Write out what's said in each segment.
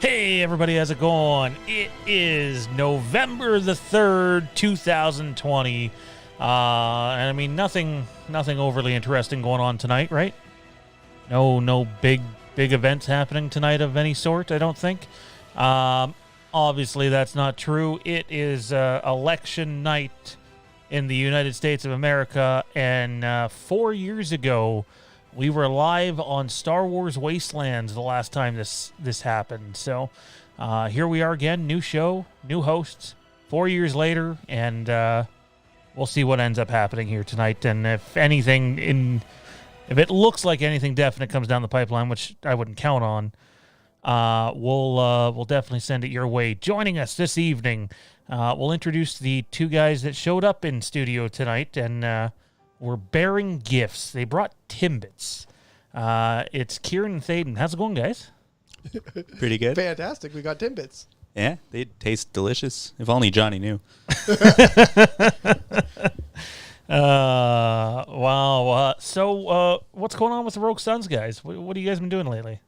Hey everybody, how's it going? It is November the 3rd, 2020. And I mean, nothing overly interesting going on tonight, right? No big events happening tonight of any sort, I don't think. Obviously, that's not true. It is election night in the United States of America, and 4 years ago, we were live on Star Wars Wastelands the last time this happened. So here we are again, new show, new hosts, 4 years later, and we'll see what ends up happening here tonight. And if it looks like anything definite comes down the pipeline, which I wouldn't count on, we'll definitely send it your way. Joining us this evening, we'll introduce the two guys that showed up in studio tonight, and we're bearing gifts. They brought Timbits. It's Kieran and Thaden. How's it going, guys? Pretty good. Fantastic. We got Timbits. Yeah, they taste delicious. If only Johnny knew. Wow. So, what's going on with the Rogue Sons, guys? What have you guys been doing lately?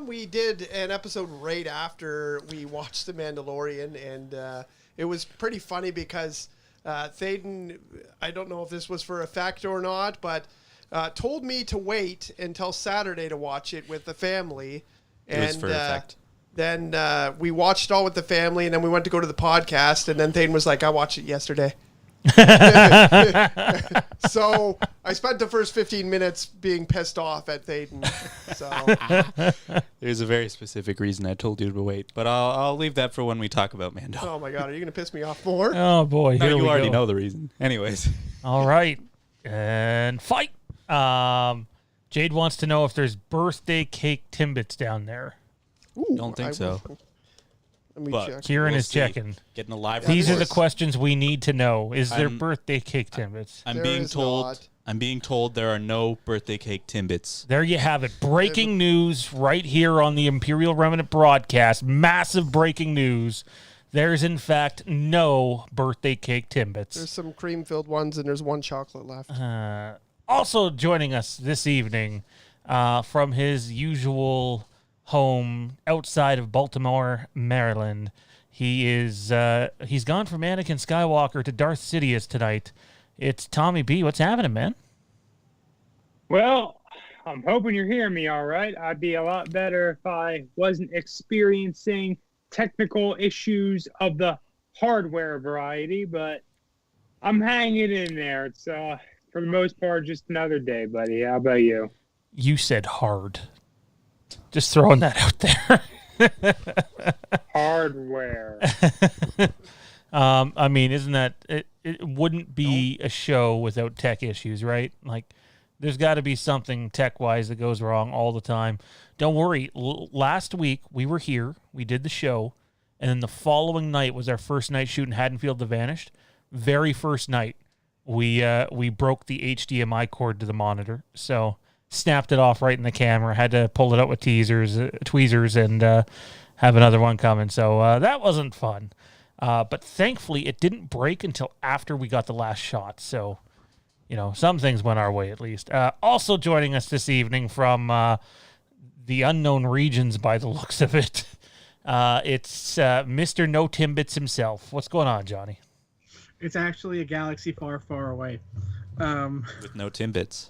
We did an episode right after we watched The Mandalorian, and it was pretty funny because Thaden, I don't know if this was for a fact or not, but told me to wait until Saturday to watch it with the family. And, it was for a fact. Then we watched all with the family, and then we went to go to the podcast, and then Thaden was like, I watched it yesterday. So I spent the first 15 minutes being pissed off at Thaden. So there's a very specific reason I told you to wait, but I'll leave that for when we talk about Mando. Oh my God, are you going to piss me off more? Oh boy, no, here we you already go. know the reason. Anyways. All right, and fight. Jade wants to know if there's birthday cake Timbits down there. Ooh, Don't think so. Let me But check. Kieran We'll is see. checking. Getting a live These are the report. questions we need to know. Is there I'm- birthday cake Timbits? I'm There being is told. not. I'm being told there are no birthday cake Timbits. There you have it. Breaking news right here on the Imperial Remnant broadcast. Massive breaking news. There's, in fact, no birthday cake Timbits. There's some cream-filled ones, and there's one chocolate left. Also joining us this evening from his usual home outside of Baltimore, Maryland. He's gone from Anakin Skywalker to Darth Sidious tonight. It's Tommy B. What's happening, man? Well, I'm hoping you're hearing me all right. I'd be a lot better if I wasn't experiencing technical issues of the hardware variety, but I'm hanging in there. It's for the most part just another day, buddy. How about you? You said hard. Just throwing that out there. Hardware. I mean, isn't that it wouldn't be a show without tech issues, right? Like, there's got to be something tech-wise that goes wrong all the time. Don't worry. Last week, we were here. We did the show. And then the following night was our first night shooting Haddonfield the Vanished. Very first night, we broke the HDMI cord to the monitor. So, snapped it off right in the camera. Had to pull it out with tweezers, and have another one coming. So, that wasn't fun. But thankfully, it didn't break until after we got the last shot. So, some things went our way at least. Also joining us this evening from the unknown regions by the looks of it, it's Mr. No Timbits himself. What's going on, Johnny? It's actually a galaxy far, far away. With no Timbits.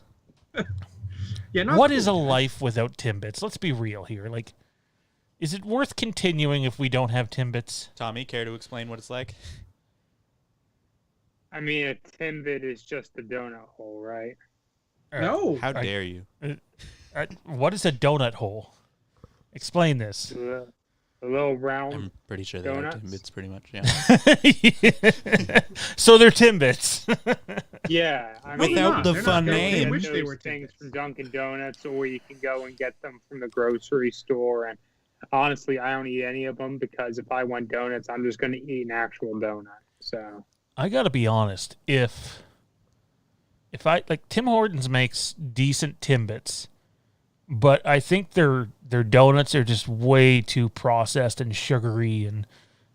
Yeah. Not What cool. is a life without Timbits? Let's be real here. Like, is it worth continuing if we don't have Timbits? Tommy, care to explain what it's like? I mean, a Timbit is just a donut hole, right? No. How dare you? What is a donut hole? Explain this. A little round. I'm pretty sure they are Donuts? Timbits, pretty much. Yeah. So they're Timbits. Yeah, I No, mean, they're Without not. the They're fun not. name. I wish they those were things Timbits. from Dunkin' Donuts, or you can go and get them from the grocery store. And honestly, I don't eat any of them because if I want donuts, I'm just going to eat an actual donut. So I gotta be honest. If I like Tim Hortons makes decent Timbits, but I think their donuts are just way too processed and sugary. And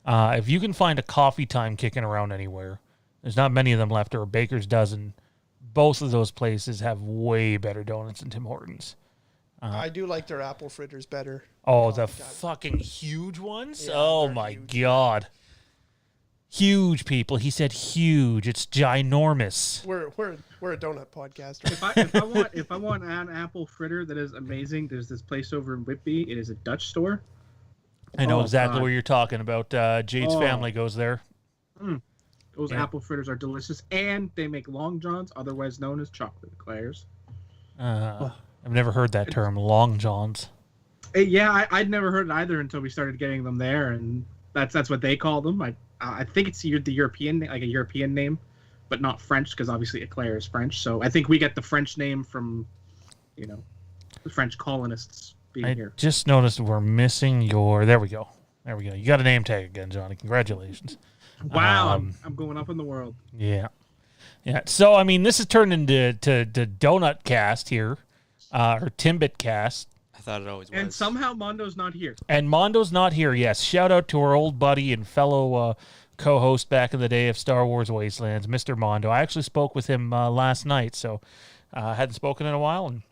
if you can find a Coffee Time kicking around anywhere, there's not many of them left, or a Baker's Dozen. Both of those places have way better donuts than Tim Hortons. I do like their apple fritters better. Oh, the fucking huge ones? Yeah, Oh they're my huge. God. Huge, people. He said huge. It's ginormous. We're a donut podcast. If I want an apple fritter that is amazing, there's this place over in Whitby. It is a Dutch store. I know Oh, exactly God. where you're talking about. Jade's family goes there. Those Yeah. apple fritters are delicious, and they make long johns, otherwise known as chocolate eclairs. I've never heard that term, long johns. Yeah, I'd never heard it either until we started getting them there, and that's what they call them. I think it's the European, like a European name, but not French, because obviously eclair is French. So I think we get the French name from, the French colonists being I here. just noticed we're missing your... There we go. You got a name tag again, Johnny. Congratulations. Wow, I'm going up in the world. Yeah. So, I mean, this has turned into Donut Cast here, or Timbit Cast. I thought it always was. And somehow Mondo's not here. And Mondo's not here, yes. Shout out to our old buddy and fellow co-host back in the day of Star Wars Wastelands, Mr. Mondo. I actually spoke with him last night, so I hadn't spoken in a while, and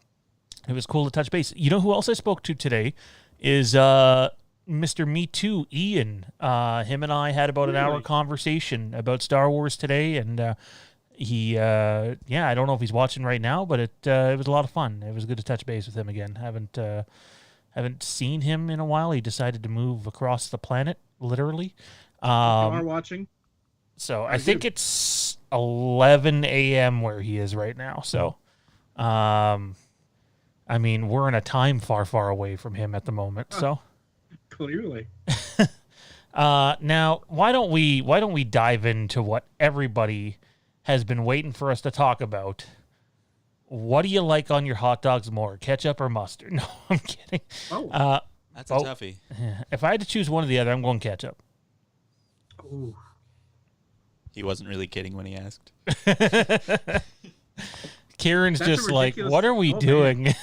it was cool to touch base. You know who else I spoke to today is Mr. Me Too, Ian. Him and I had about an hour conversation about Star Wars today, and he, I don't know if he's watching right now, but it was a lot of fun. It was good to touch base with him again. Haven't seen him in a while. He decided to move across the planet, literally. You are watching? So I think it's 11 a.m. where he is right now. So, I mean, we're in a time far, far away from him at the moment. So, Clearly. now why don't we dive into what everybody has been waiting for us to talk about? What do you like on your hot dogs more, ketchup or mustard? No, I'm kidding. Oh. That's a toughie. If I had to choose one or the other, I'm going ketchup. Ooh. He wasn't really kidding when he asked. Kieran's That's a just like, ridiculous- what are we Oh, doing?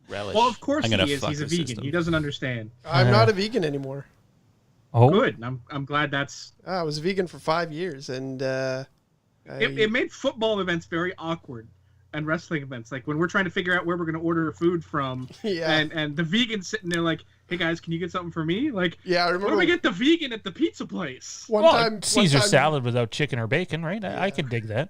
Relish. Well, of course I'm gonna he is. fuck He's a the vegan. system. He doesn't understand. I'm not a vegan anymore. Oh, Good. I'm glad that's... I was a vegan for 5 years, and It made football events very awkward, and wrestling events. Like when we're trying to figure out where we're going to order food from, Yeah. and the vegan's sitting there like, hey guys, can you get something for me? Like, yeah, I where remember do we get the vegan at the pizza place? one well, time Caesar one time- salad without chicken or bacon, right? I could dig that.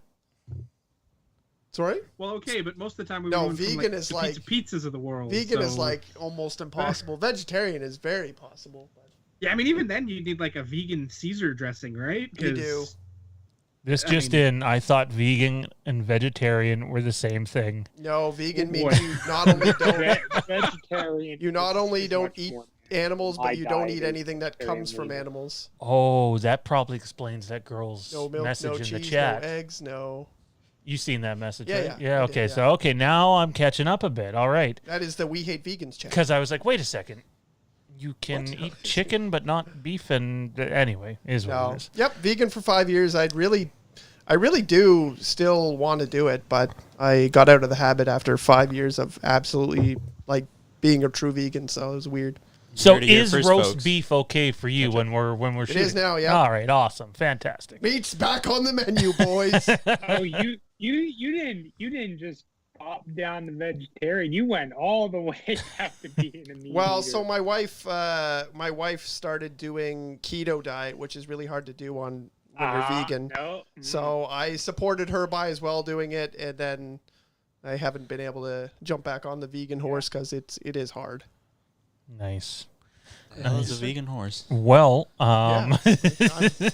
Sorry, Well, okay, but most of the time we No, were going vegan from, is the like- pizzas of the world. vegan is so- like almost impossible. Vegetarian is very possible. But Yeah, I mean, even then you need like a vegan Caesar dressing, right? You do. 'Cause- This I just mean- in, I thought vegan and vegetarian were the same thing. no, vegan Oh, means boy. you not only don't Vegetarian. you not only is don't much eat more- animals, My but you don't diet eat is anything that comes from vegetarian. animals. Oh, that probably explains that girl's No milk, message no in cheese, the chat. no eggs, no. You seen that message, Yeah, right? yeah, I okay, did, yeah. so okay, now I'm catching up a bit. All right. That is the We Hate Vegans chat. Because I was like, wait a second. You can What? eat chicken but not beef, and anyway, is what No. it is. Yep, vegan for 5 years. I really do still want to do it, but I got out of the habit after 5 years of absolutely like being a true vegan. So it was weird. So heard it here is first, roast folks. beef okay for you when we're shooting? is now, yeah. All right, awesome, fantastic. Meat's back on the menu, boys. Oh, you didn't just pop down to vegetarian. You went all the way down to being a meat Well, eater. so my wife started doing keto diet, which is really hard to do when you're vegan. No. So I supported her by as well doing it, and then I haven't been able to jump back on the vegan horse because it is hard. Nice. The hell is a vegan horse? Well, Yeah. I'm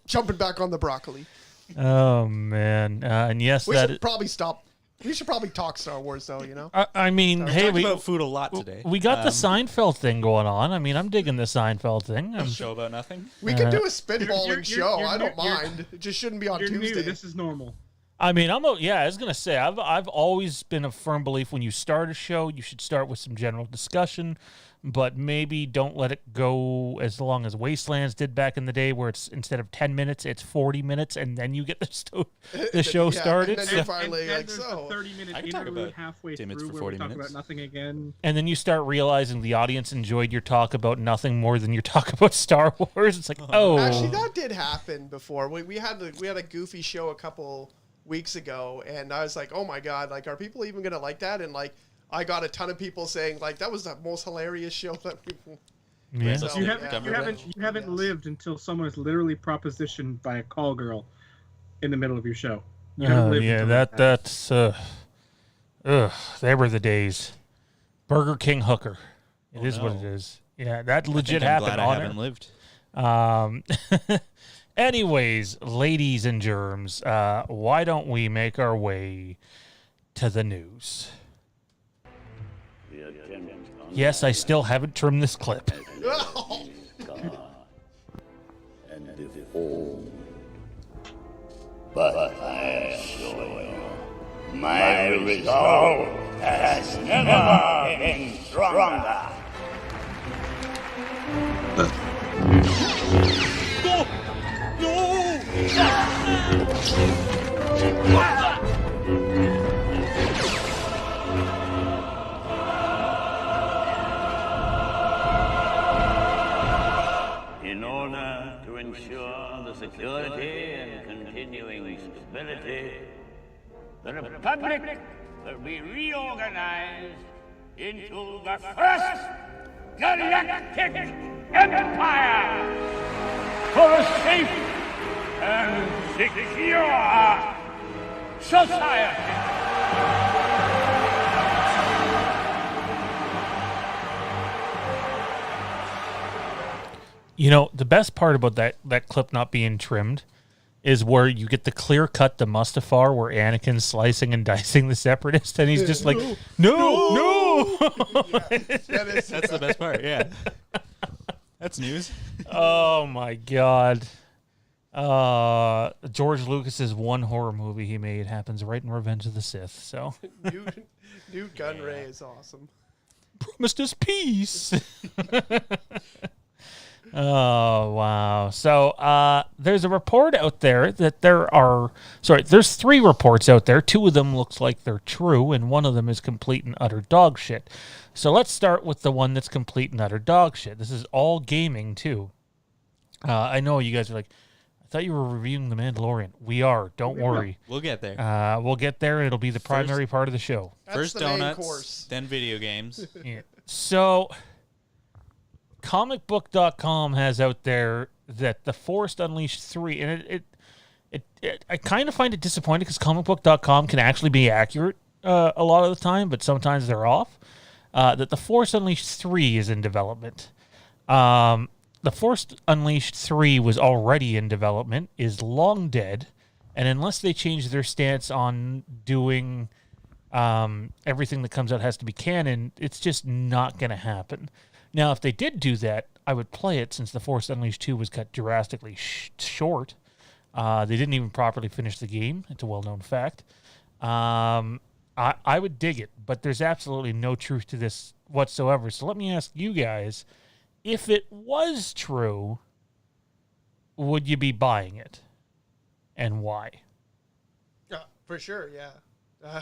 jumping back on the broccoli. oh man, and yes, We that. should probably stop. We should probably talk Star Wars, though. You know. I mean, hey, Talked we about food a lot today. we got the Seinfeld thing going on. I mean, I'm digging the Seinfeld thing. Show about nothing. We could do a You're- spitballing show. I don't you're- mind. It just shouldn't be on You're Tuesday. new. This is normal. I mean, I was gonna say, I've always been a firm belief when you start a show, you should start with some general discussion, but maybe don't let it go as long as Wastelands did back in the day, where it's instead of 10 minutes, it's 40 minutes, and then you get the show Yeah, started. and then So- you're finally and then like, there's so. the 30-minute I can talk interlude about halfway 10 minutes through for where 40 we talk minutes. about nothing again. And then you start realizing the audience enjoyed your talk about nothing more than your talk about Star Wars. It's like, oh, Actually, that did happen before. We had a goofy show a couple weeks ago, and I was like, oh my god, like, are people even gonna like that? And like, I got a ton of people saying like that was the most hilarious show that we. Yeah. So, You yeah. haven't lived until someone is literally propositioned by a call girl in the middle of your show. You haven't lived Yeah, until that's they were the days. Burger King hooker. It is what it is. Yeah, that legit happened I'm glad I haven't lived. Anyways, ladies and germs, why don't we make our way to the news? Yes, I still haven't trimmed this clip. And behold, but I assure you, my resolve has never been stronger. In order to ensure the security and continuing stability, the Republic will be reorganized into the first galactic empire for a safe and secure society. You know, the best part about that clip not being trimmed is where you get the clear cut to Mustafar where Anakin's slicing and dicing the Separatist, and he's just like, no. That's the best part. Yeah, that's news. Oh my God. George Lucas's one horror movie he made happens right in Revenge of the Sith. So New Gunray is awesome. promised us peace. Oh, wow. So there's a report out there that there's 3 reports out there. 2 of them looks like they're true, and one of them is complete and utter dog shit. So let's start with the one that's complete and utter dog shit. This is all gaming, too. I know you guys are like, I thought you were reviewing The Mandalorian. We are. Don't worry. We'll get there. We'll get there, and it'll be the primary part of the show. That's First the main donuts, course. then video games. Yeah. So, comicbook.com has out there that The Force Unleashed 3, and I kind of find it disappointing because comicbook.com can actually be accurate a lot of the time, but sometimes they're off, that The Force Unleashed 3 is in development. The Force Unleashed 3 was already in development, is long dead, and unless they change their stance on doing everything that comes out has to be canon, it's just not going to happen. Now, if they did do that, I would play it since The Force Unleashed 2 was cut drastically short. They didn't even properly finish the game. It's a well-known fact. I would dig it, but there's absolutely no truth to this whatsoever. So let me ask you guys, if it was true, would you be buying it? And why? For sure, yeah.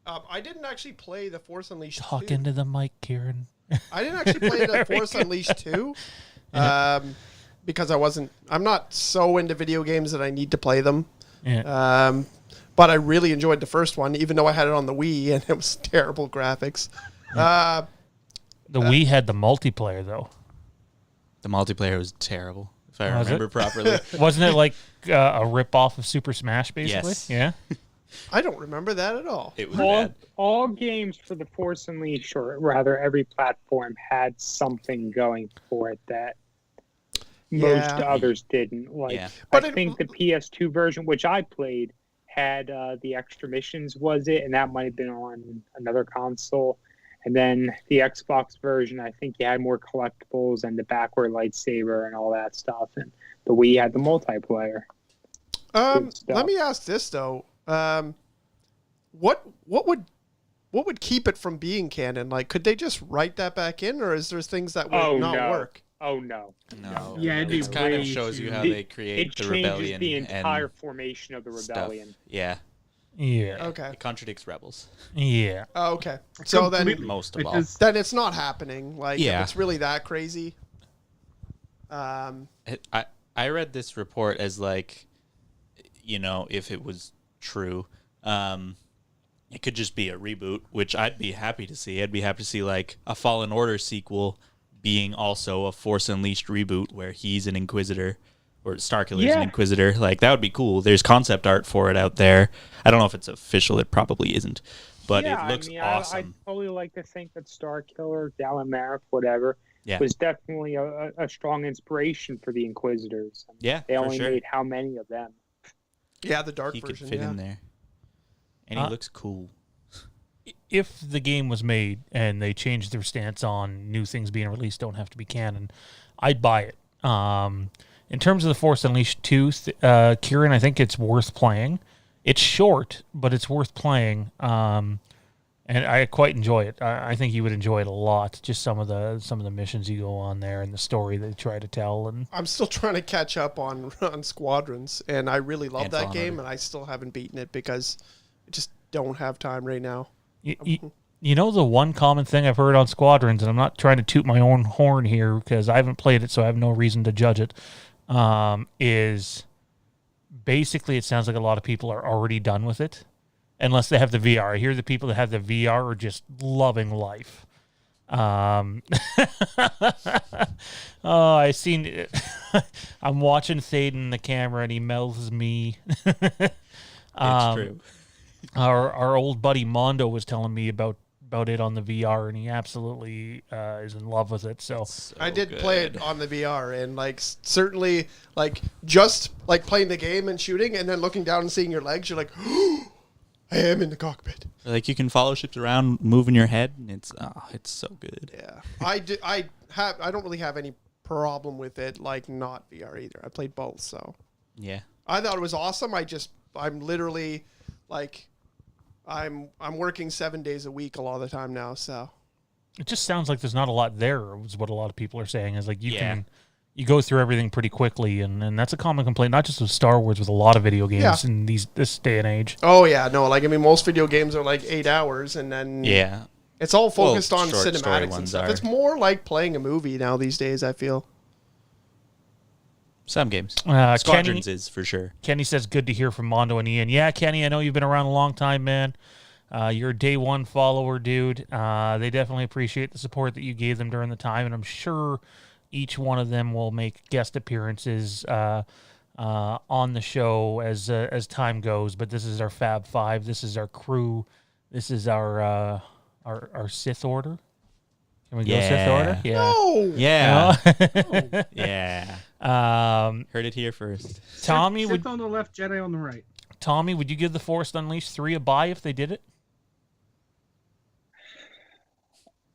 I didn't actually play The Force Unleashed 2. Talk into the mic, Kieran. I didn't actually play The Force Unleashed 2 because I'm not so into video games that I need to play them. Yeah. But I really enjoyed the first one, even though I had it on the Wii and it was terrible graphics. The Wii had the multiplayer, though. The multiplayer was terrible, if I Was remember it? properly. Wasn't it like a rip-off of Super Smash, basically? Yes. Yeah? I don't remember that at all. It was bad. All games for the Force Unleashed, or rather every platform, had something going for it that most others didn't. Like, Yeah. But I think the PS2 version, which I played, had the extra missions, was it? And that might have been on another console. And then the Xbox version, I think you had more collectibles and the backward lightsaber and all that stuff. And the Wii had the multiplayer. Let me ask this though: what would keep it from being canon? Like, could they just write that back in, or is there things that would not work? Oh no! No. Yeah, it'd be it kind of way shows too- you how It- they create It the changes rebellion the entire and formation of the stuff. rebellion. Yeah, Yeah. Okay. it contradicts Rebels Yeah. Oh, okay. So then, Completely. most of Which all. is- then it's not happening. Like, Yeah. if it's really that crazy. I read this report as like, you know, if it was true, It could just be a reboot, which I'd be happy to see. I'd be happy to see like a Fallen Order sequel being also a Force Unleashed reboot where he's an Inquisitor or Starkiller's an Inquisitor. Like, that would be cool. There's concept art for it out there. I don't know if it's official. It probably isn't. But it looks awesome. I totally like to think that Starkiller, Dallin Merrick, whatever, was definitely a strong inspiration for the Inquisitors. They only made how many of them? Yeah, the dark version. He could fit in there. And he looks cool. If the game was made and they changed their stance on new things being released don't have to be canon, I'd buy it. In terms of the Force Unleashed 2, Kieran, I think it's worth playing. It's short, but it's worth playing, and I quite enjoy it. I think you would enjoy it a lot. Just some of the missions you go on there and the story they try to tell. And I'm still trying to catch up on Squadrons, and I really love that game, and I still haven't beaten it because I just don't have time right now. You know the one common thing I've heard on Squadrons, and I'm not trying to toot my own horn here because I haven't played it, so I have no reason to judge it, is basically it sounds like a lot of people are already done with it, unless they have the VR. I hear the people that have the VR are just loving life. I seen it. I'm watching Thaden in the camera, and he mouths me. It's true. Our old buddy Mondo was telling me about it on the VR, and he absolutely is in love with it. So I did play it on the VR, and like certainly like just like playing the game and shooting, and then looking down and seeing your legs, you're like, oh, I am in the cockpit. Like you can follow ships around, moving your head, and it's so good. Yeah, I don't really have any problem with it, like not VR either. I played both, so yeah, I thought it was awesome. I'm literally like. I'm working 7 days a week a lot of the time now, so it just sounds like there's not a lot there. Is what a lot of people are saying. Is like you go through everything pretty quickly, and that's a common complaint, not just with Star Wars, with a lot of video games in this day and age. Oh yeah, no, like I mean, most video games are like 8 hours, and then it's all focused on cinematics and stuff. It's more like playing a movie now these days, I feel. Some games. Squadrons is for sure. Kenny says, good to hear from Mondo and Ian. Yeah, Kenny, I know you've been around a long time, man. You're a day one follower, dude. They definitely appreciate the support that you gave them during the time, and I'm sure each one of them will make guest appearances on the show as time goes. But this is our Fab Five. This is our crew. This is our Sith Order. Can we go Sith Order? Yeah. No. Yeah. No. Yeah. Heard it here first. Tommy, Sith on the left, Jedi on the right. Tommy, would you give the Force Unleashed 3 a buy if they did it?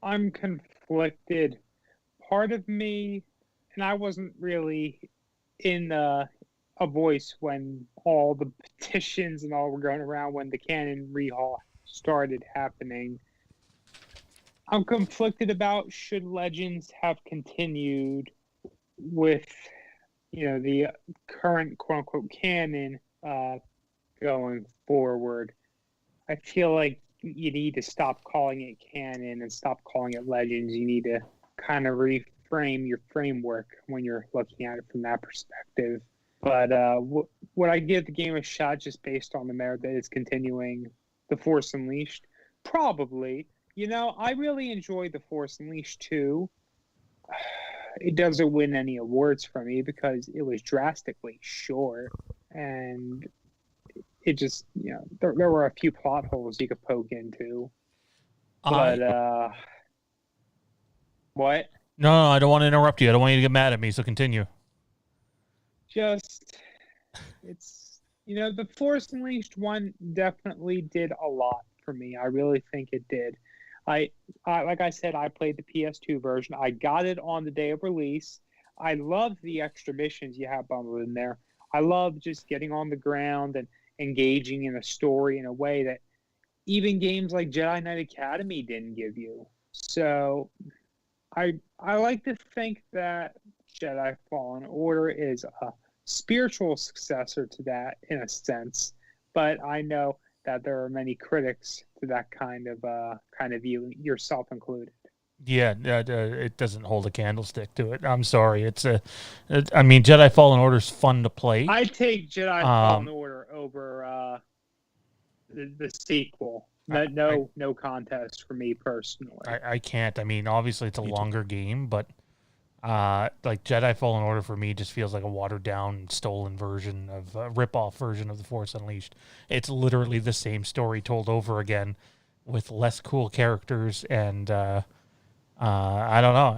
I'm conflicted. Part of me, and I wasn't really in a voice when all the petitions and all were going around when the canon rehaul started happening. I'm conflicted about should Legends have continued with, the current quote-unquote canon going forward. I feel like you need to stop calling it canon and stop calling it Legends. You need to kind of reframe your framework when you're looking at it from that perspective. But would I give the game a shot just based on the merit that it's continuing The Force Unleashed? Probably. I really enjoyed The Force Unleashed 2. It doesn't win any awards for me because it was drastically short, and it just, there were a few plot holes you could poke into. But, what? No, I don't want to interrupt you. I don't want you to get mad at me, so continue. It's, the Force Unleashed one definitely did a lot for me. I really think it did. I like I said, I played the PS2 version. I got it on the day of release. I love the extra missions you have bundled in there. I love just getting on the ground and engaging in a story in a way that even games like Jedi Knight Academy didn't give you. So I like to think that Jedi Fallen Order is a spiritual successor to that in a sense, but I know that there are many critics to that kind of view, yourself included. Yeah, it doesn't hold a candlestick to it. I'm sorry. Jedi Fallen Order is fun to play. I take Jedi Fallen Order over the sequel. No contest for me personally. I can't. I mean, obviously it's a longer game, but like Jedi Fallen Order for me just feels like a watered down, stolen version of a rip-off version of The Force Unleashed. It's literally the same story told over again with less cool characters, and I don't know.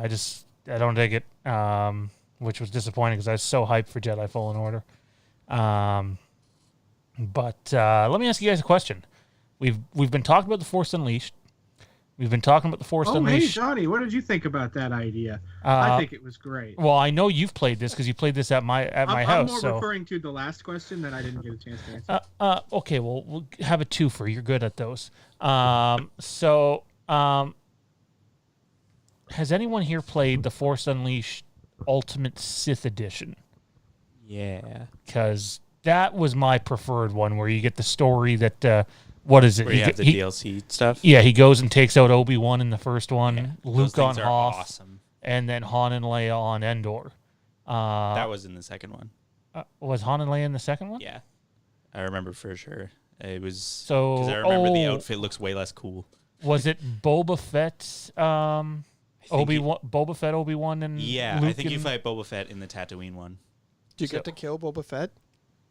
I don't dig it, which was disappointing because I was so hyped for Jedi Fallen Order. But let me ask you guys a question. We've been talking about The Force Unleashed. We've been talking about The Force Unleashed. Hey, Johnny, what did you think about that idea? I think it was great. Well, I know you've played this because you played this at my house. I'm more referring to the last question that I didn't get a chance to answer. Okay, well, we'll have a twofer. You're good at those. Has anyone here played The Force Unleashed Ultimate Sith Edition? Yeah. Because that was my preferred one, where you get the story that... what is it? Where you have the DLC stuff? Yeah, he goes and takes out Obi-Wan in the first one, Yeah, Luke on Hoth, awesome. and then Han and Leia on Endor. That was in the second one. Was Han and Leia in the second one? Yeah. I remember for sure. It was... So, because I remember the outfit looks way less cool. Was it Boba Fett, Boba Fett, Obi-Wan, and yeah, Luke I think you fight Boba Fett in the Tatooine one. Do you get to kill Boba Fett?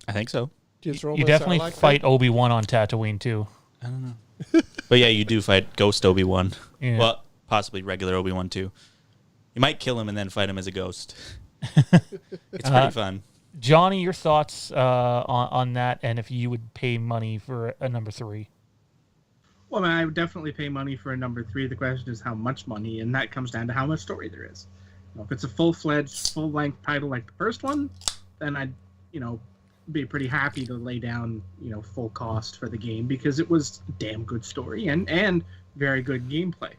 I think so. You definitely fight Obi-Wan on Tatooine, too. I don't know. But yeah, you do fight Ghost Obi-Wan. Yeah. Well, possibly regular Obi-Wan, too. You might kill him and then fight him as a ghost. It's pretty fun. Johnny, your thoughts on that, and if you would pay money for a number 3? Well, I would definitely pay money for a number 3. The question is how much money, and that comes down to how much story there is. If it's a full-fledged, full-length title like the first one, then I'd, be pretty happy to lay down, full cost for the game because it was damn good story and very good gameplay.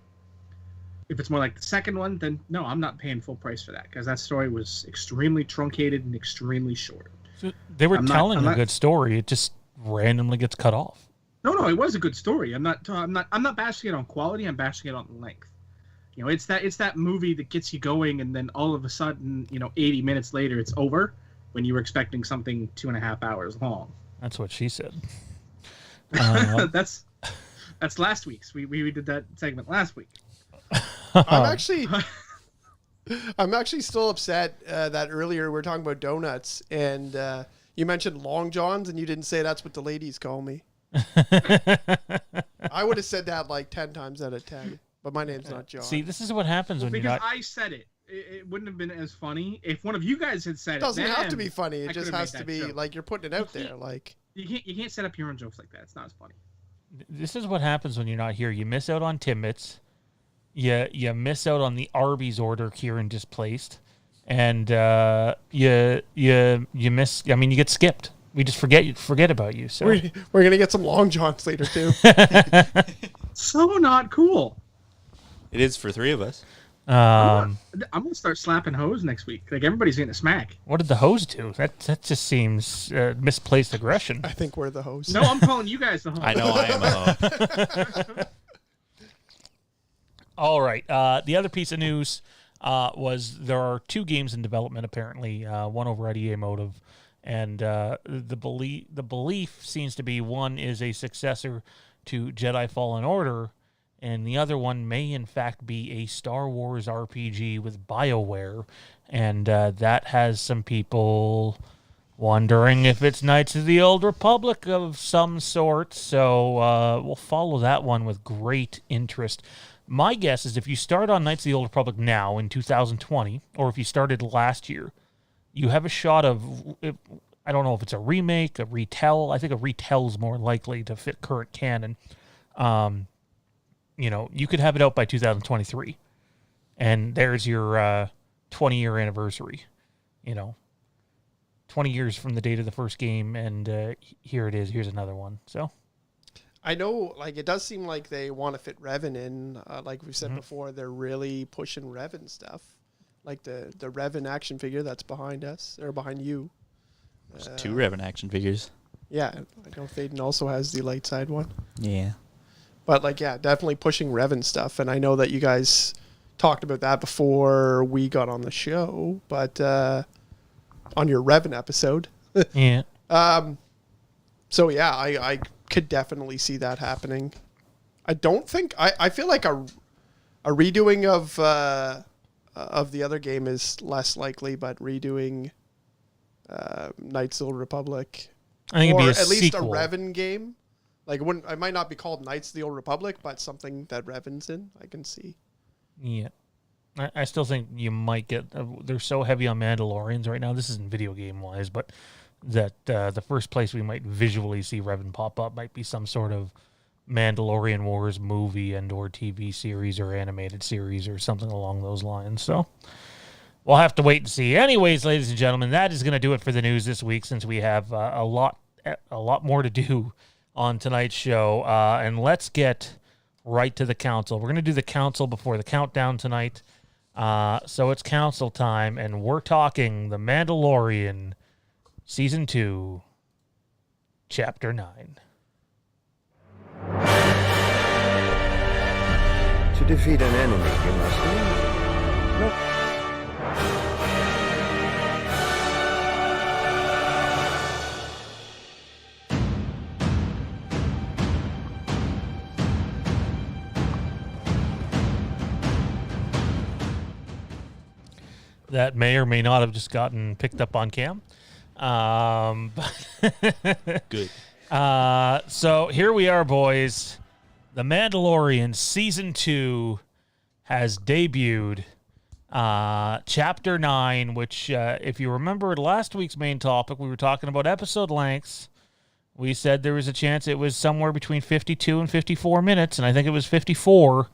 If it's more like the second one, then no, I'm not paying full price for that because that story was extremely truncated and extremely short. So they were telling a good story. It just randomly gets cut off. No, it was a good story. I'm not bashing it on quality. I'm bashing it on length. It's that movie that gets you going, and then all of a sudden, 80 minutes later, it's over when you were expecting something 2.5 hours long. That's what she said. That's last week's. We did that segment last week. I'm actually still upset that earlier we were talking about donuts, and you mentioned Long Johns, and you didn't say that's what the ladies call me. I would have said that like 10 times out of 10, but my name's not John. See, this is what happens when you're not... Because I said it. It wouldn't have been as funny if one of you guys had said it. Doesn't have to be funny. It just has to be joke. like you're putting it out there. Like you can't set up your own jokes like that. It's not as funny. This is what happens when you're not here. You miss out on Timbits. You miss out on the Arby's order Kieran just placed, and you miss. I mean, you get skipped. We just forget about you. So we're gonna get some Long Johns later too. So not cool. It is for 3 of us. I'm gonna start slapping hoes next week. Like everybody's getting a smack. What did the hose do? That just seems misplaced aggression. I think we're the host. No, I'm calling you guys the host. I know I am a hoe. All right. The other piece of news was there are 2 games in development apparently. One over at EA Motive, and the belief seems to be one is a successor to Jedi Fallen Order, and the other one may, in fact, be a Star Wars RPG with BioWare, and that has some people wondering if it's Knights of the Old Republic of some sort, so we'll follow that one with great interest. My guess is if you start on Knights of the Old Republic now in 2020, or if you started last year, you have a shot of... I don't know if it's a remake, a retell. I think a retell is more likely to fit current canon. You could have it out by 2023, and there's your 20-year anniversary. 20 years from the date of the first game, and here it is. Here's another one. So, I know, like, it does seem like they want to fit Revan in. Like we've said before, they're really pushing Revan stuff, like the Revan action figure that's behind us or behind you. There's 2 Revan action figures. Yeah, I know Thaden also has the light side one. Yeah. But, like, yeah, definitely pushing Revan stuff. And I know that you guys talked about that before we got on the show, but on your Revan episode. Yeah. So, yeah, I could definitely see that happening. I don't think I feel like a redoing of the other game is less likely, but redoing Knights of the Old Republic, I think it'd be a at least sequel. a Revan game. Like it might not be called Knights of the Old Republic, but something that Revan's in, I can see. Yeah. I still think you might get... they're so heavy on Mandalorians right now. This isn't video game-wise, but that the first place we might visually see Revan pop up might be some sort of Mandalorian Wars movie and or TV series or animated series or something along those lines. So we'll have to wait and see. Anyways, ladies and gentlemen, that is going to do it for the news this week, since we have a lot more to do on tonight's show. And let's get right to the council. We're going to do the council before the countdown tonight. So it's council time, and we're talking The Mandalorian Season 2, Chapter 9. To defeat an enemy, you must win. Nope. That may or may not have just gotten picked up on cam. Good. So here we are, boys. The Mandalorian Season 2 has debuted. Chapter 9, which, if you remember last week's main topic, we were talking about episode lengths. We said there was a chance it was somewhere between 52 and 54 minutes, and I think it was 54.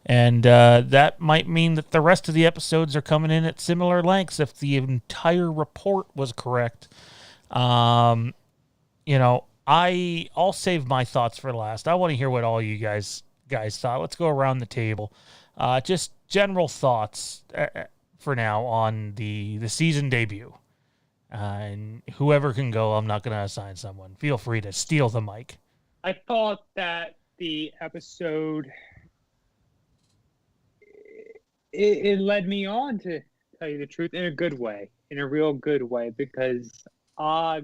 And that might mean that the rest of the episodes are coming in at similar lengths if the entire report was correct. I'll save my thoughts for last. I want to hear what all you guys thought. Let's go around the table. Just general thoughts for now on the season debut. And whoever can go, I'm not going to assign someone. Feel free to steal the mic. I thought that the episode... It led me on, to tell you the truth, in a good way, in a real good way, because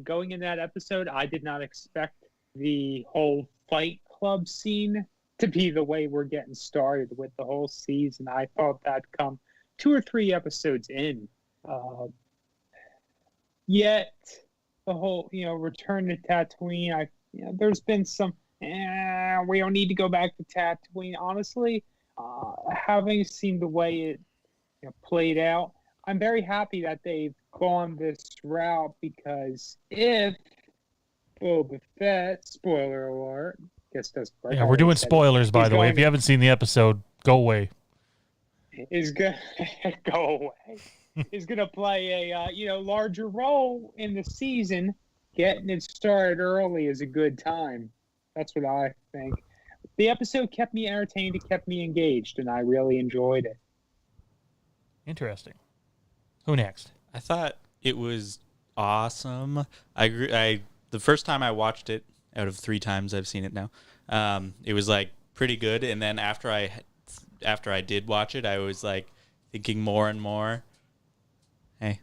going in that episode, I did not expect the whole Fight Club scene to be the way we're getting started with the whole season. I thought that'd come 2 or 3 episodes in. Yet, the whole, return to Tatooine, there's been some, we don't need to go back to Tatooine. Honestly, having seen the way it played out, I'm very happy that they've gone this route, because if Boba Fett, spoiler alert, Yeah, we're doing spoilers, by the way. If you haven't seen the episode, go away. Is going go away. Is going to play a larger role in the season. Getting it started early is a good time. That's what I think. The episode kept me entertained. It kept me engaged, and I really enjoyed it. Interesting. Who next? I thought it was awesome. I agree. The first time I watched it, out of 3 times I've seen it now, it was like pretty good. And then after I did watch it, I was like thinking more and more. Hey,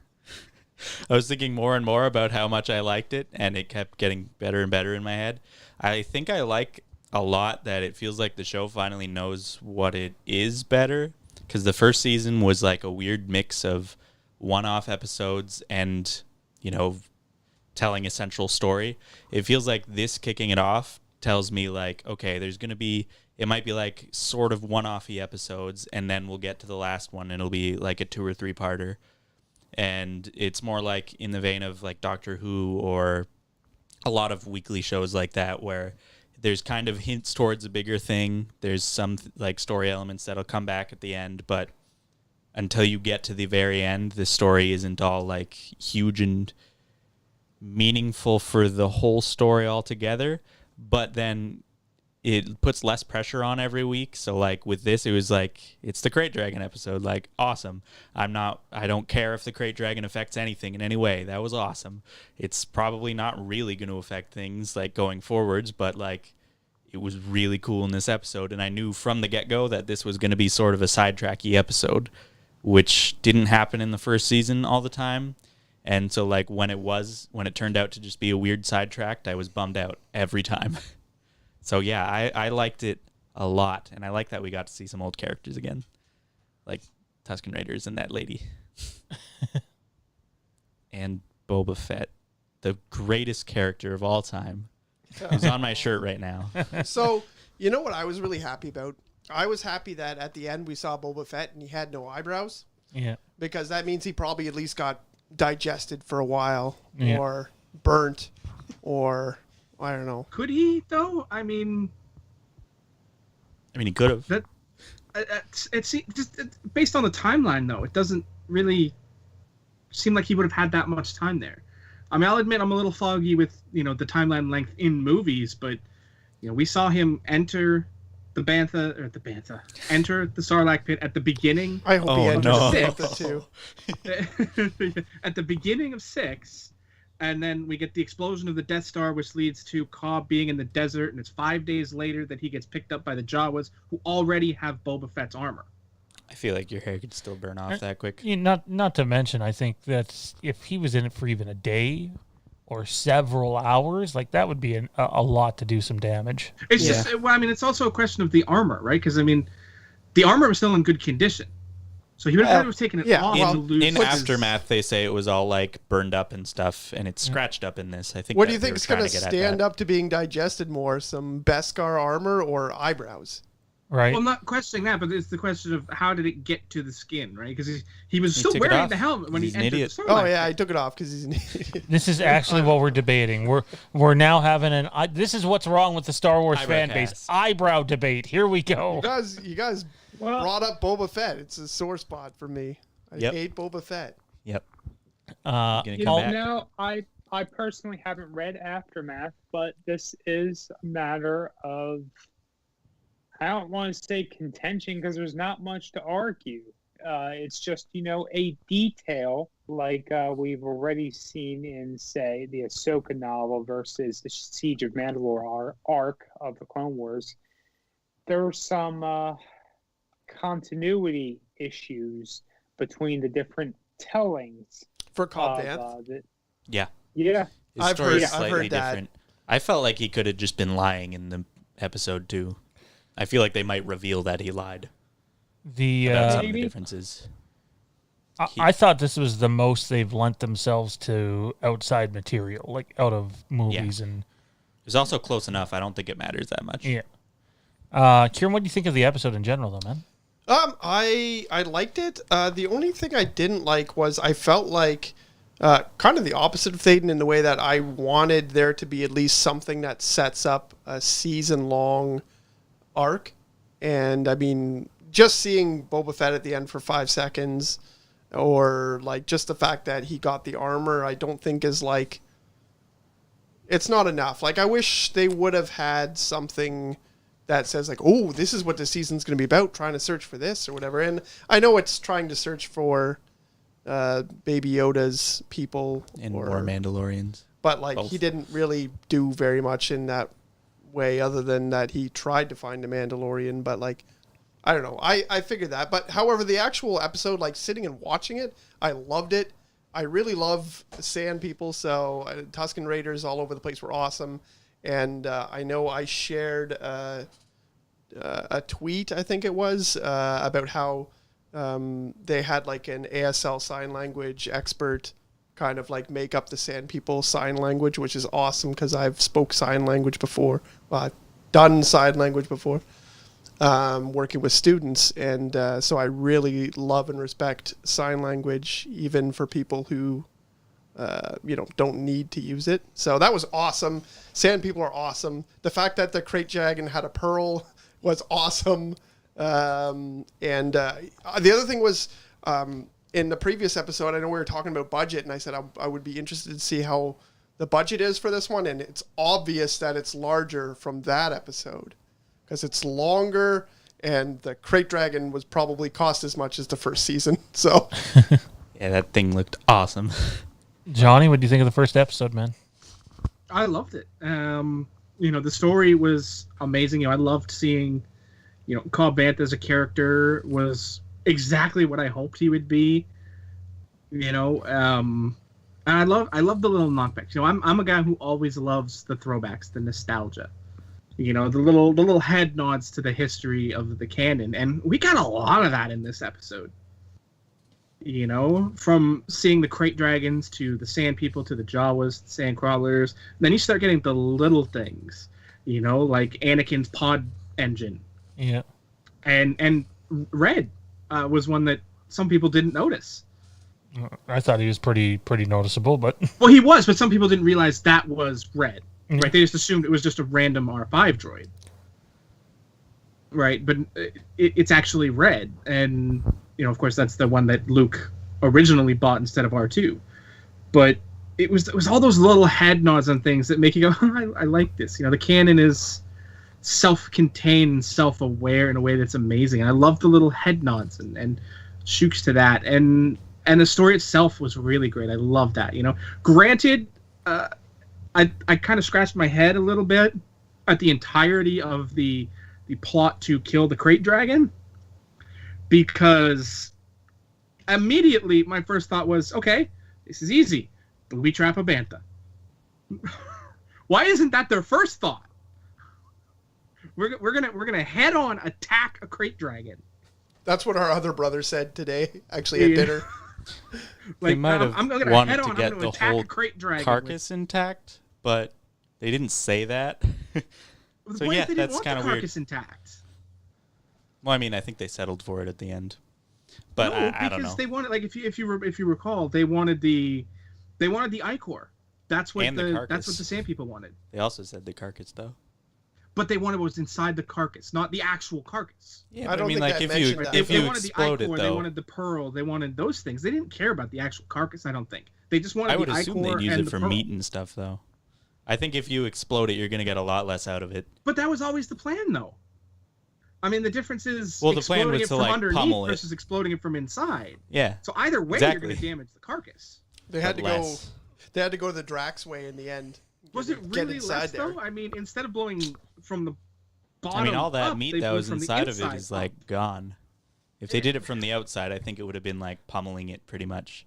I was thinking more and more about how much I liked it, and it kept getting better and better in my head. I think I like a lot that it feels like the show finally knows what it is better, because the first season was like a weird mix of one-off episodes and telling a central story. It feels like this kicking it off tells me like, okay, it might be like sort of one-offy episodes, and then we'll get to the last one and it'll be like a 2 or 3-parter, and it's more like in the vein of like Doctor Who or a lot of weekly shows like that, where there's kind of hints towards a bigger thing. There's some like story elements that'll come back at the end, but until you get to the very end, the story isn't all like huge and meaningful for the whole story altogether. But then it puts less pressure on every week. So like with this, it was like, it's the Crate Dragon episode. Like, awesome. I don't care if the Crate Dragon affects anything in any way. That was awesome. It's probably not really going to affect things like going forwards, but like it was really cool in this episode. And I knew from the get-go that this was going to be sort of a sidetracky episode, which didn't happen in the first season all the time. And so like when it turned out to just be a weird sidetrack, I was bummed out every time. So yeah, I liked it a lot, and I like that we got to see some old characters again, like Tusken Raiders and that lady, and Boba Fett, the greatest character of all time, who's on my shirt right now. So, you know what I was really happy about? I was happy that at the end we saw Boba Fett and he had no eyebrows. Yeah. Because that means he probably at least got digested for a while or burnt or I don't know. Could he, though? I mean, he could have. That it's based on the timeline, though. It doesn't really seem like he would have had that much time there. I mean, I'll admit I'm a little foggy with the timeline length in movies, but we saw him enter enter the Sarlacc pit at the beginning. I hope he enters the too. At the beginning of 6, and then we get the explosion of the Death Star, which leads to Cobb being in the desert, and it's 5 days later that he gets picked up by the Jawas, who already have Boba Fett's armor. I feel like your hair could still burn off that quick. Not to mention, I think that's if he was in it for even a day or several hours, like that would be a lot to do some damage. It's just, well, I mean, it's also a question of the armor, right? Because I mean, the armor was still in good condition, so he would have taken it off. In Aftermath, they say it was all like burned up and stuff, and it's scratched up in this. I think. What do you think is going to stand up to being digested more? Some Beskar armor or eyebrows? Right. Well, I'm not questioning that, but it's the question of how did it get to the skin, right? Because he was still wearing the helmet when he entered the Sarlacc. Oh yeah, I took it off because he's an idiot. This is actually what we're debating. We're now having this is what's wrong with the Star Wars fan base. Eyebrow debate. Here we go. You guys brought up Boba Fett. It's a sore spot for me. I hate Boba Fett. Yep. Now I personally haven't read Aftermath, but this is a matter of, I don't want to say contention because there's not much to argue. It's just, a detail like we've already seen in, say, the Ahsoka novel versus the Siege of Mandalore arc of the Clone Wars. There are some continuity issues between the different tellings. For Cobb Vanth? Yeah. Yeah. I've heard that. I felt like he could have just been lying in the episode 2. I feel like they might reveal that he lied. About some of the differences. I thought this was the most they've lent themselves to outside material, like out of movies and. It was also close enough. I don't think it matters that much. Yeah. Kieran, what do you think of the episode in general, though, man? I liked it. The only thing I didn't like was I felt like kind of the opposite of Thaden in the way that I wanted there to be at least something that sets up a season-long arc. And I mean, just seeing Boba Fett at the end for 5 seconds, or like just the fact that he got the armor, I don't think is like, it's not enough. Like, I wish they would have had something that says like, oh, this is what the season's going to be about, trying to search for this or whatever. And I know it's trying to search for Baby Yoda's people and more Mandalorians, but like he didn't really do very much in that way, other than that he tried to find a Mandalorian. But like, I don't know, I figured that. But however, the actual episode, like sitting and watching it, I loved it. I really love the Sand People, so Tusken Raiders all over the place were awesome. And I know I shared a tweet, I think it was, about how they had like an ASL sign language expert kind of like make up the Sand People sign language, which is awesome because I've spoke sign language before. Well, I've done sign language before, working with students. And so I really love and respect sign language, even for people who, don't need to use it. So that was awesome. Sand People are awesome. The fact that the Krayt Dragon had a pearl was awesome. And the other thing was, in the previous episode, I know we were talking about budget, and I said I would be interested to see how the budget is for this one, and it's obvious that it's larger from that episode because it's longer, and the Krayt Dragon was probably cost as much as the first season. So, yeah, that thing looked awesome. Johnny, what do you think of the first episode, man? I loved it. The story was amazing. I loved seeing, Cobb Vanth as a character was exactly what I hoped he would be. And I love the little knockbacks. I'm a guy who always loves the throwbacks, the nostalgia. You know, the little head nods to the history of the canon, and we got a lot of that in this episode. You know, from seeing the crate dragons to the sand people to the Jawas, the sand crawlers. Then you start getting the little things, you know, like Anakin's pod engine. Yeah. And Red was one that some people didn't notice. I thought he was pretty noticeable, but Well, he was, but some people didn't realize that was Red. Right? They just assumed it was just a random R5 droid. Right? But it's actually Red, and you know, of course, that's the one that Luke originally bought instead of R2. But it was all those little head nods and things that make you go, oh, I like this. You know, the canon is self-contained and self-aware in a way that's amazing. And I love the little head nods and shooks to that. And the story itself was really great. I love that. You know, granted, I kind of scratched my head a little bit at the entirety of the plot to kill the crate dragon, because immediately my first thought was, okay, this is easy. Booby trap a bantha. Why isn't that their first thought? We're gonna head on attack a crate dragon. That's what our other brother said today, actually at dinner. They might have wanted to get the whole dragon carcass intact, but they didn't say that. So yeah, that's kind of weird. Carcass intact. Well, I mean, I think they settled for it at the end, but No, I don't know. because they wanted, like, if you recall, they wanted the ichor. That's what And the carcass. that's what the sand people wanted. They also said the carcass, though. But they wanted what was inside the carcass, not the actual carcass. Yeah, I but I don't mean, think like that if you mentioned that. if They you wanted the explode ichor, it they though, wanted the pearl, they wanted those things. They didn't care about the actual carcass, I don't think. They just wanted I would the assume ichor they'd use and it the for pearl. meat and stuff, though. I think if you explode it, you're gonna get a lot less out of it. But that was always the plan, though. I mean, the difference is Well, the plan exploding was it to, from like, underneath pummel it. versus exploding it from inside. Yeah, So either way, Exactly. you're going to damage the carcass. They had to but go. less. They had to go the Drax way in the end. Was it Get really inside less, there. though? I mean, instead of blowing from the bottom I mean, all that up, meat they that blew was from the inside of it inside is up. like gone. If they did it from the outside, I think it would have been like pummeling it pretty much,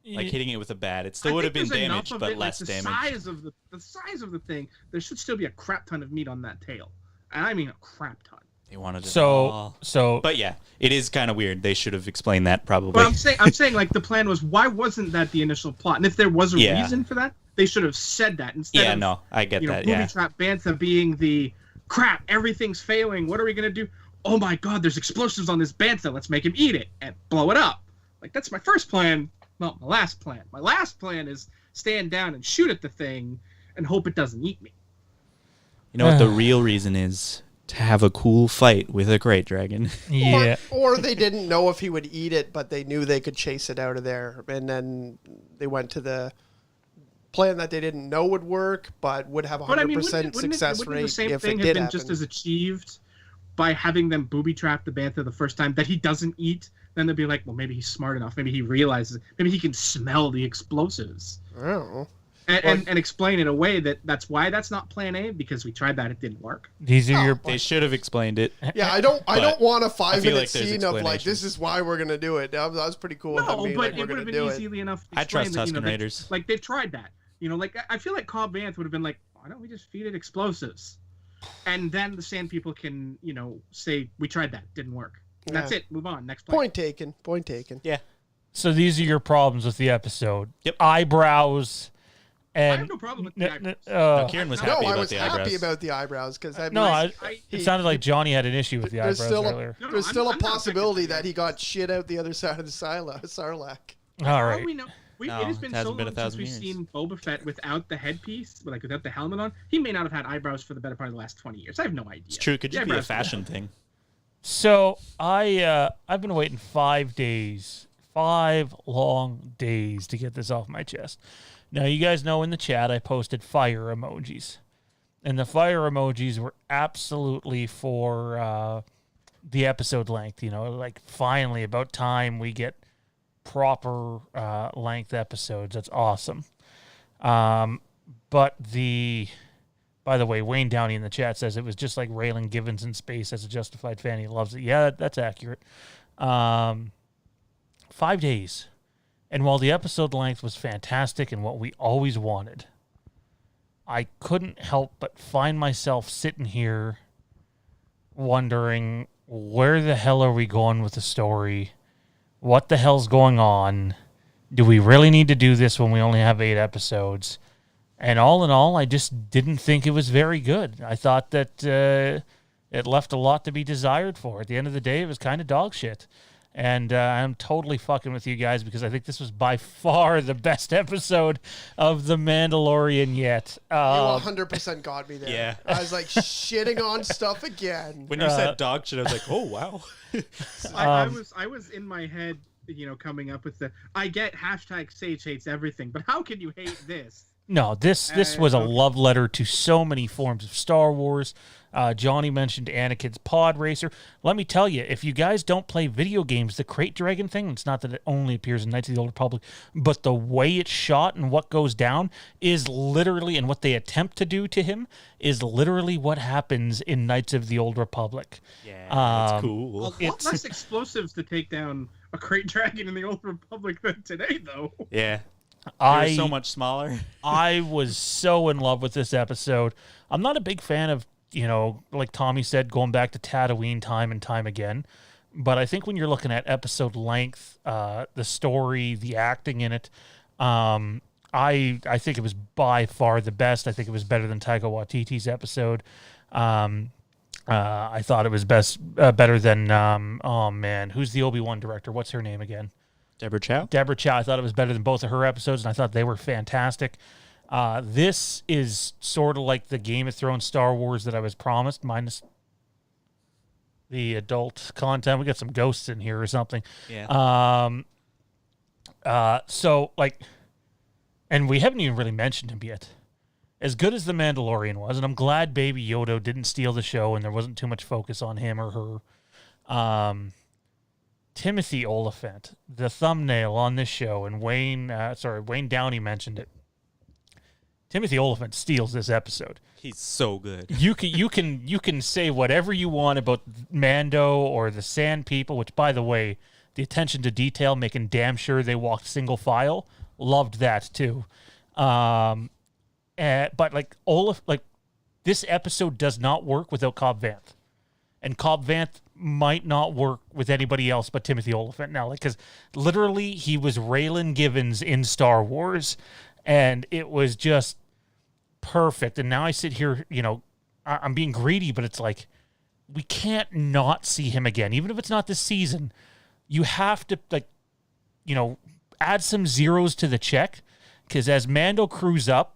like hitting it with a bat. It still I would have think been there's enough damaged, of but it, less like the damage. size of the thing, there should still be a crap ton of meat on that tail. And I mean a crap ton. They wanted it so all. But yeah, it is kind of weird. They should have explained that probably. But I'm saying like the plan was, why wasn't that the initial plot? And if there was a Yeah. reason for that, they should have said that instead Yeah, of no, I get that. Booby Yeah, trap bantha being the crap, everything's failing. What are we gonna do? Oh my god, there's explosives on this bantha. Let's make him eat it and blow it up. Like, that's my first plan, not my last plan. My last plan is stand down and shoot at the thing and hope it doesn't eat me. you know what the real reason is? To have a cool fight with a great dragon. yeah. Or they didn't know if he would eat it, but they knew they could chase it out of there. And then they went to the plan that they didn't know would work, but would have a 100% But I mean, wouldn't success the rate same if thing it have did been just happen. as achieved by having them booby trap the bantha the first time that he doesn't eat? Then they'll be like, well, maybe he's smart enough. Maybe he realizes. Maybe he can smell the explosives. I don't know. And explain it away that's why that's not plan A, because we tried that, it didn't work. These are your They should have explained it. Yeah, I don't want a I 5 feel minute like there's scene of like, explanations. this is why we're going to do it. That was pretty cool. of them No, being but like, we're it would going have to been do it. easily enough to I trust explain that, Tusken they- Raiders. like, they've tried that. You know, like, I feel like Cobb Vanth would have been like, why don't we just feed it explosives? And then the sand people can, say, we tried that, didn't work. And that's Yeah. it, move on, next plan. Point taken. Point taken. Yeah. So these are your problems with the episode. Yep. Eyebrows. I And have no problem with the eyebrows. No, Kieran was No, happy I about was the happy eyebrows. about the eyebrows because it sounded like Johnny had an issue with the there's eyebrows still earlier. No, there's I'm still a not possibility affected by that he got shit out the other side of the Sarlacc. All How right. do we know? No, it has been it so hasn't been long 1,000 since we've years. seen Boba Fett without the headpiece, like without the helmet on. He may not have had eyebrows for the better part of the last 20 years. I have no idea. It's true. It could The just be a eyebrows don't fashion help. thing. So I've been waiting 5 days, 5 long days to get this off my chest. Now you guys know in the chat I posted fire emojis, and the fire emojis were absolutely for the episode length. Like finally about time we get proper length episodes. That's awesome. But by the way, Wayne Downey in the chat says it was just like Raylan Givens in space as a justified fan. He loves it. Yeah, that's accurate. 5 days. And while the episode length was fantastic and what we always wanted, I couldn't help but find myself sitting here wondering, where the hell are we going with the story? What the hell's going on? Do we really need to do this when we only have 8 episodes? And all in all, I just didn't think it was very good. I thought that it left a lot to be desired for. At the end of the day, it was kind of dog shit. And I'm totally fucking with you guys because I think this was by far the best episode of The Mandalorian yet. You 100% got me there. Yeah. I was like shitting on stuff again. When you said dog shit, I was like, oh, wow. I was in my head, coming up with I get hashtag Sage hates everything, but how can you hate this? No, this was a love letter to so many forms of Star Wars. Johnny mentioned Anakin's pod racer. Let me tell you, if you guys don't play video games, the Crate Dragon thing, it's not that it only appears in Knights of the Old Republic, but the way it's shot and what goes down is literally, and what they attempt to do to him is literally what happens in Knights of the Old Republic. Yeah, that's cool. A lot less explosives to take down a Crate Dragon in the Old Republic than today, though. Yeah. They're so much smaller. I was so in love with this episode. I'm not a big fan of, like Tommy said, going back to Tatooine time and time again. But I think when you're looking at episode length, the story, the acting in it, I think it was by far the best. I think it was better than Taika Waititi's episode. I thought it was better than, oh man, who's the Obi-Wan director? What's her name again? Deborah Chow? Deborah Chow. I thought it was better than both of her episodes, and I thought they were fantastic. This is sort of like the Game of Thrones Star Wars that I was promised, minus the adult content. We got some ghosts in here or something. Yeah. So, and we haven't even really mentioned him yet. As good as The Mandalorian was, and I'm glad Baby Yoda didn't steal the show and there wasn't too much focus on him or her. Timothy Olyphant, the thumbnail on this show, and Wayne Downey mentioned it. Timothy Olyphant steals this episode. He's so good. You can say whatever you want about Mando or the Sand People, which, by the way, the attention to detail, making damn sure they walked single file, loved that too. But this episode does not work without Cobb Vanth, and Cobb Vanth might not work with anybody else but Timothy Olyphant now, because literally he was Raylan Givens in Star Wars, and it was just perfect. And now I sit here, I'm being greedy, but it's like, we can't not see him again, even if it's not this season. You have to add some zeros to the check, because as Mando crews up,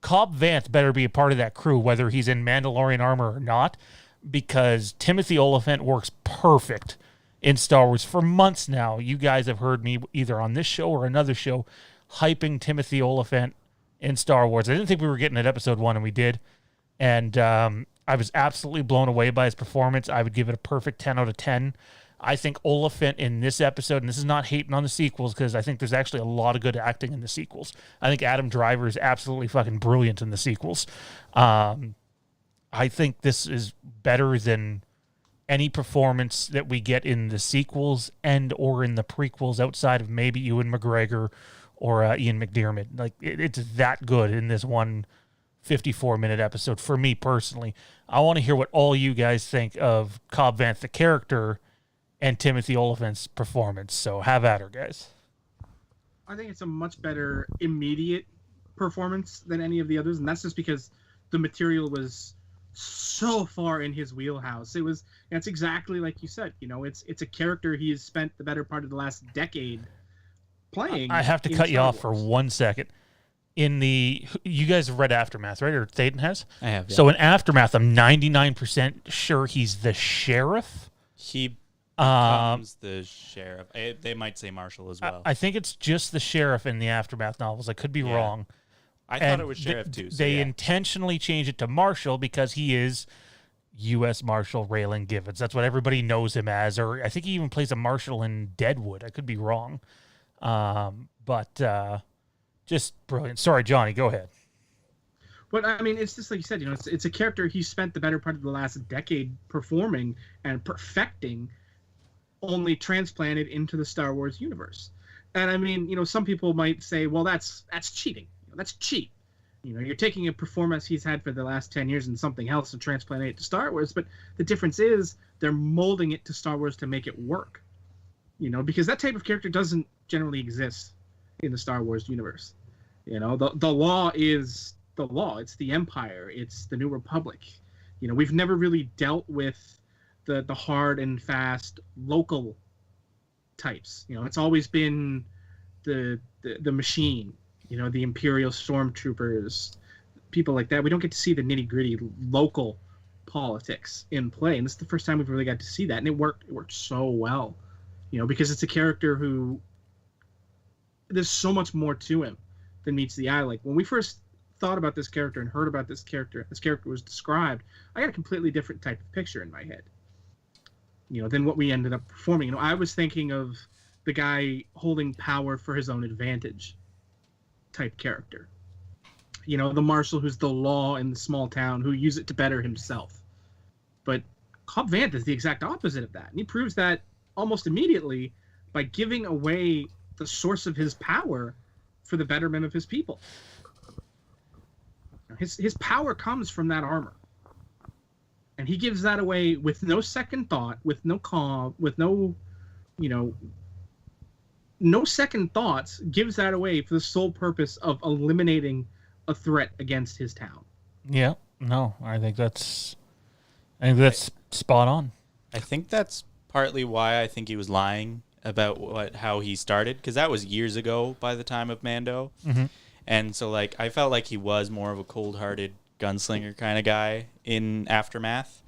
Cobb Vanth better be a part of that crew, whether he's in Mandalorian armor or not, because Timothy Olyphant works perfect in Star Wars. For months now, you guys have heard me either on this show or another show hyping Timothy Olyphant in Star Wars. I didn't think we were getting at episode 1, and we did. And I was absolutely blown away by his performance. I would give it a perfect 10 out of 10. I think Olyphant in this episode, and this is not hating on the sequels, because I think there's actually a lot of good acting in the sequels. I think Adam Driver is absolutely fucking brilliant in the sequels. I think this is better than any performance that we get in the sequels and or in the prequels outside of maybe Ewan McGregor or Ian McDiarmid. It's that good in this one 54-minute episode for me personally. I want to hear what all you guys think of Cobb Vanth, the character, and Timothy Olyphant's performance. So have at her, guys. I think it's a much better immediate performance than any of the others, and that's just because the material was so far in his wheelhouse. That's exactly like you said. It's a character he has spent the better part of the last decade playing. I have to cut you off for 1 second. You guys have read Aftermath, right? Or Thaden has? I have, yeah. So in Aftermath, I'm 99% sure he's the sheriff. He becomes the sheriff. They might say Marshal as well. I think it's just the sheriff in the Aftermath novels. I could be wrong. I thought it was sheriff too. So they intentionally changed it to Marshal because he is U.S. Marshal Raylan Givens. That's what everybody knows him as. Or I think he even plays a marshal in Deadwood. I could be wrong. But just brilliant. Sorry, Johnny, go ahead. But I mean, it's just like you said, it's a character he spent the better part of the last decade performing and perfecting, only transplanted into the Star Wars universe. And I mean, some people might say, well, that's cheating. That's cheap. You know, you're taking a performance he's had for the last 10 years and something else and transplanting it to Star Wars, but the difference is they're molding it to Star Wars to make it work. You know, because that type of character doesn't generally exist in the Star Wars universe. You know, the law is the law. It's the Empire. It's the New Republic. You know, we've never really dealt with the hard and fast local types. You know, it's always been the machine, you know, the Imperial stormtroopers, people like that. We don't get to see the nitty-gritty local politics in play, and this is the first time we've really got to see that, and it worked so well, you know, because it's a character who there's so much more to him than meets the eye. Like when we first thought about this character and heard about this character was described, I got a completely different type of picture in my head, you know, than what we ended up performing. You know, I was thinking of the guy holding power for his own advantage type character. You know, the Marshal who's the law in the small town who use it to better himself. But Cobb Vanth is the exact opposite of that. And he proves that almost immediately by giving away the source of his power for the betterment of his people. His power comes from that armor. And he gives that away with no second thought, with no calm, with no, you know, no second thoughts, gives that away for the sole purpose of eliminating a threat against his town. Yeah, no, I think that's spot on. I think that's partly why I think he was lying about how he started, because that was years ago by the time of Mando. Mm-hmm. And so, like, I felt like he was more of a cold-hearted gunslinger kind of guy in Aftermath.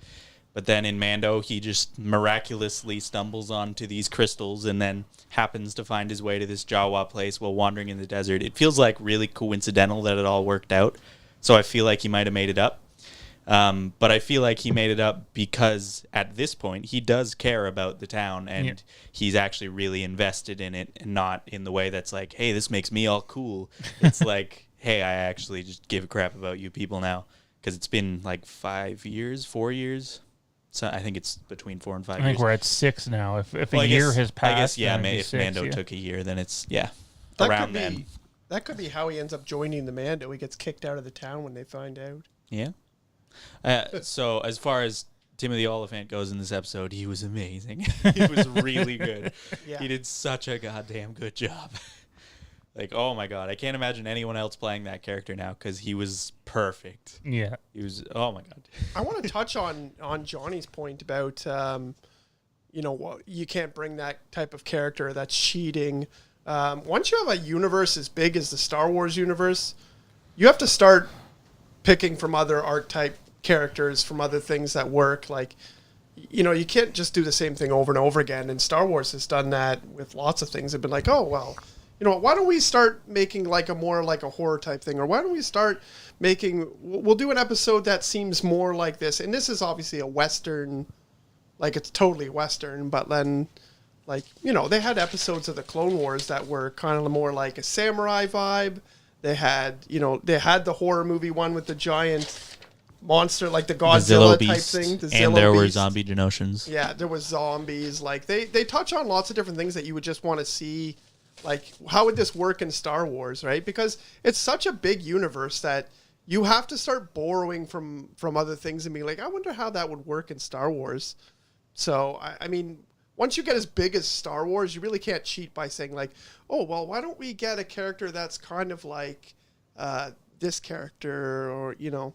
But then in Mando, he just miraculously stumbles onto these crystals and then happens to find his way to this Jawa place while wandering in the desert. It feels like really coincidental that it all worked out. So I feel like he might have made it up. But I feel like he made it up because at this point, he does care about the town and he's actually really invested in it, and not in the way that's like, hey, this makes me all cool. It's like, hey, I actually just give a crap about you people now, because it's been like 4 years. So I think it's between 4 and 5 years. I think we're at 6 now. If a year has passed, I guess, yeah, if 6, Mando took a year, then it's, That then. That could be how he ends up joining the Mando. He gets kicked out of the town when they find out. Yeah. So as far as Timothy Oliphant goes in this episode, he was amazing. He was really good. Yeah. He did such a goddamn good job. Like, oh my God, I can't imagine anyone else playing that character now, because he was perfect. Yeah. He was, oh my God. I want to touch on Johnny's point about, you know, you can't bring that type of character that's cheating. Once you have a universe as big as the Star Wars universe, you have to start picking from other archetype characters, from other things that work. Like, you know, you can't just do the same thing over and over again. And Star Wars has done that with lots of things. They've been like, oh, well, you know, why don't we start making like a more like a horror type thing? Or why don't we start making, we'll do an episode that seems more like this. And this is obviously a Western, like it's totally Western, but then, like, you know, they had episodes of the Clone Wars that were kind of more like a samurai vibe. They had, you know, they had the horror movie one with the giant monster, like the Godzilla type thing. The and there were zombie Genosians. Yeah, there was zombies. Like, they touch on lots of different things that you would just want to see. Like, how would this work in Star Wars, right? Because it's such a big universe that you have to start borrowing from other things and be like, I wonder how that would work in Star Wars. So, I mean, once you get as big as Star Wars, you really can't cheat by saying like, oh, well, why don't we get a character that's kind of like this character, or, you know,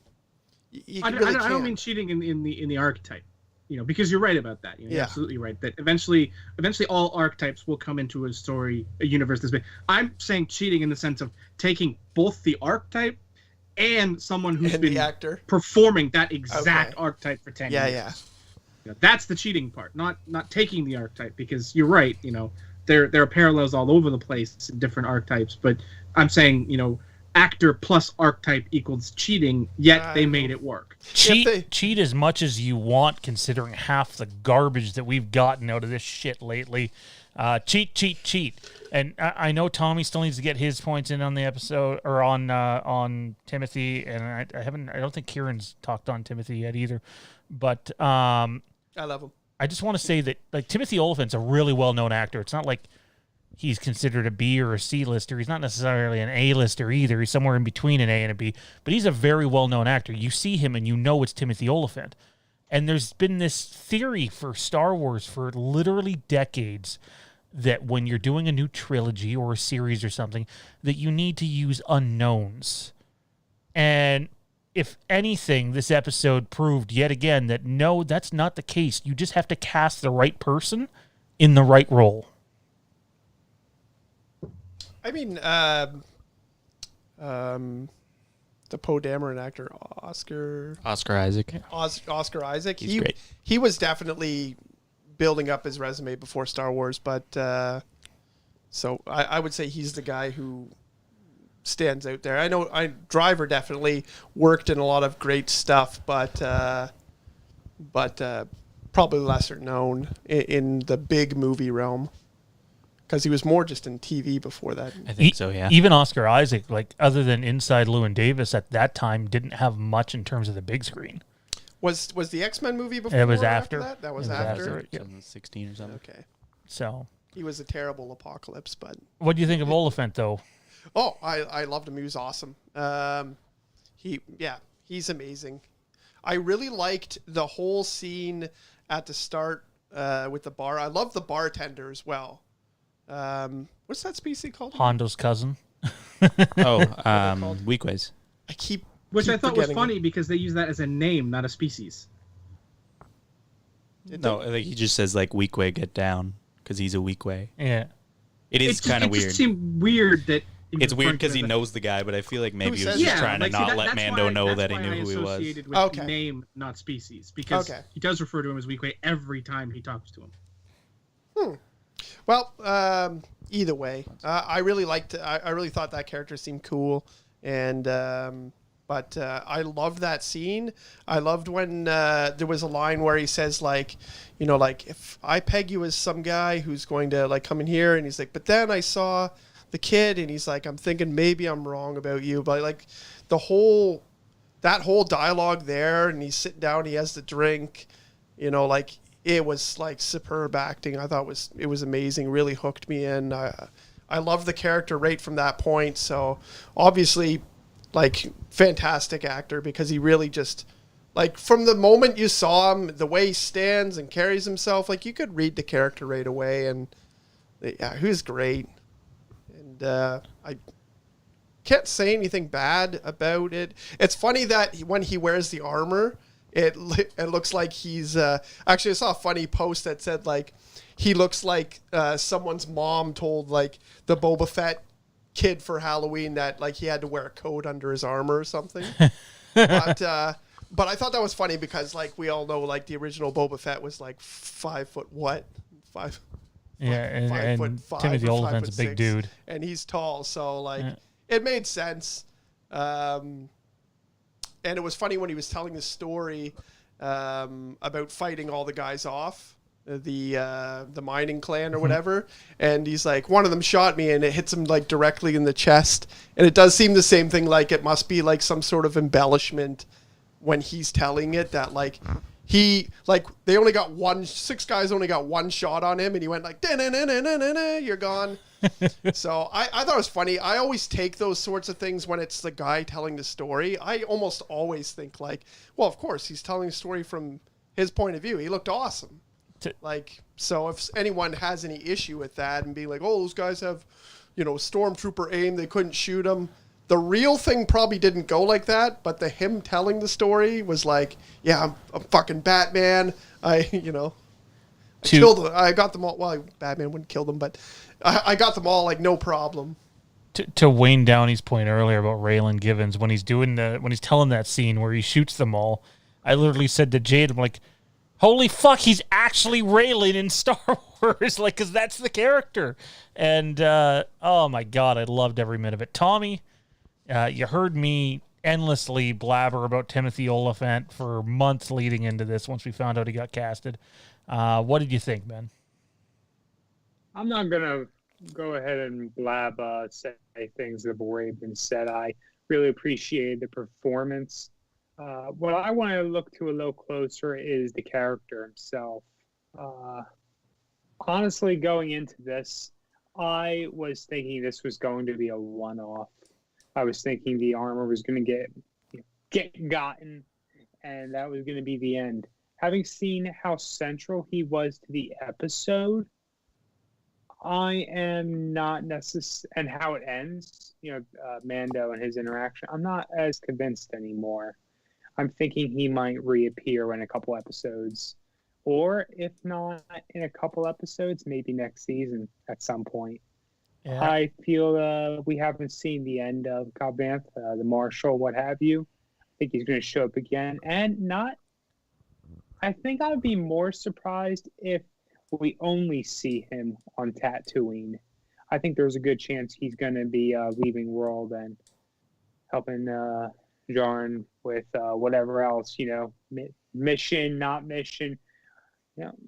I don't mean cheating in the archetype, you know, because you're right about that. You know, you're absolutely right that eventually all archetypes will come into a story, a universe this big. I'm saying cheating in the sense of taking both the archetype and someone who's been performing that exact archetype for 10 years. Yeah. You know, that's the cheating part, not taking the archetype, because you're right, you know, there are parallels all over the place in different archetypes, but I'm saying, you know, actor plus archetype equals cheating, yet they made it work. Cheat as much as you want, considering half the garbage that we've gotten out of this shit lately. Cheat. And I know Tommy still needs to get his points in on the episode, or on Timothy, and I don't think Kieran's talked on Timothy yet either. But I love him. I just want to say that, like, Timothy Oliphant's a really well-known actor. It's not like he's considered a B or a C lister. He's not necessarily an A lister either. He's somewhere in between an A and a B, but he's a very well-known actor. You see him and you know it's Timothy Olyphant. And there's been this theory for Star Wars for literally decades that when you're doing a new trilogy or a series or something, that you need to use unknowns. And if anything, this episode proved yet again that no, that's not the case. You just have to cast the right person in the right role. I mean, the Poe Dameron actor, Oscar Isaac. Oscar Isaac. He's great. He was definitely building up his resume before Star Wars, but so I would say he's the guy who stands out there. I know Driver definitely worked in a lot of great stuff, but probably lesser known in the big movie realm. Because he was more just in TV before that. I think so, yeah. Even Oscar Isaac, like other than Inside Llewyn Davis at that time, didn't have much in terms of the big screen. Was the X-Men movie before? It was or after. That? That was It was after. after. Yep. 2016 or something. Okay. So, He was a terrible apocalypse, but what do you think of Oliphant, though? oh, I loved him. He was awesome. He's amazing. I really liked the whole scene at the start with the bar. I love the bartender as well. What's that species called? Hondo's cousin. Weekways. Which I thought was forgetting funny it. because they use that as a name, not a species. No, like he just says like Weekway get down because he's a Weekway. Yeah. It is kind of It weird. just seemed weird that It's weird because he knows the guy, but I feel like maybe he was says just that? trying to not let Mando know that he that's why knew who he I was. associated with Okay. name, not species, because Okay. he does refer to him as Weekway every time he talks to him. Well, either way, I really liked. I really thought that character seemed cool, and but I loved that scene. I loved when there was a line where he says like, you know, like if I peg you as some guy who's going to like come in here, and he's like, but then I saw the kid, and he's like, I'm thinking maybe I'm wrong about you, but like that whole dialogue there, and he's sitting down, he has the drink, you know, like. It was like superb acting. I thought it was amazing. Really hooked me in. I love the character right from that point. So obviously, like fantastic actor because he really just like from the moment you saw him, the way he stands and carries himself, like you could read the character right away. And yeah, he was great. And I can't say anything bad about it. It's funny that when he wears the armor. It looks like he's actually I saw a funny post that said like he looks like someone's mom told like the Boba Fett kid for Halloween that like he had to wear a coat under his armor or something. But I thought that was funny because like we all know like the original Boba Fett was like 5 foot what? Five. Yeah, and 5'5" Timothy or Olyphant's a big 5'6", dude. and he's tall, so like it made sense. And it was funny when he was telling the story about fighting all the guys off the mining clan or whatever, and he's like, one of them shot me, and it hits him like directly in the chest, and it does seem the same thing. Like it must be like some sort of embellishment when he's telling it that like he like they only got 6 guys only got 1 shot on him, and he went like you're gone. So I thought it was funny. I always take those sorts of things when it's the guy telling the story. I almost always think like, well, of course he's telling the story from his point of view. He looked awesome. Like, so if anyone has any issue with that and being like, oh, those guys have, you know, stormtrooper aim, they couldn't shoot him. The real thing probably didn't go like that, but him telling the story was like, yeah, I'm fucking Batman. I killed them. I got them all. Well, Batman wouldn't kill them, but I got them all like no problem. To Wayne Downey's point earlier about Raylan Givens, when he's telling that scene where he shoots them all, I literally said to Jade, I'm like, holy fuck, he's actually Raylan in Star Wars, like, because that's the character. And oh my god, I loved every minute of it. Tommy, you heard me endlessly blabber about Timothy Olyphant for months leading into this. Once we found out he got casted, what did you think, man? I'm not gonna go ahead and say things that have already been said. I really appreciated the performance. What I want to look to a little closer is the character himself. Honestly, going into this, I was thinking this was going to be a one-off. I was thinking the armor was going to get gotten, and that was going to be the end. Having seen how central he was to the episode, I am not and how it ends, Mando and his interaction, I'm not as convinced anymore. I'm thinking he might reappear in a couple episodes, or if not in a couple episodes, maybe next season at some point. Yeah. I feel we haven't seen the end of Cobb Vanth, the Marshal, what have you. I think he's going to show up again, and I think I would be more surprised if we only see him on Tatooine. I think there's a good chance he's going to be leaving world and helping Djarin with whatever else, mission, not mission.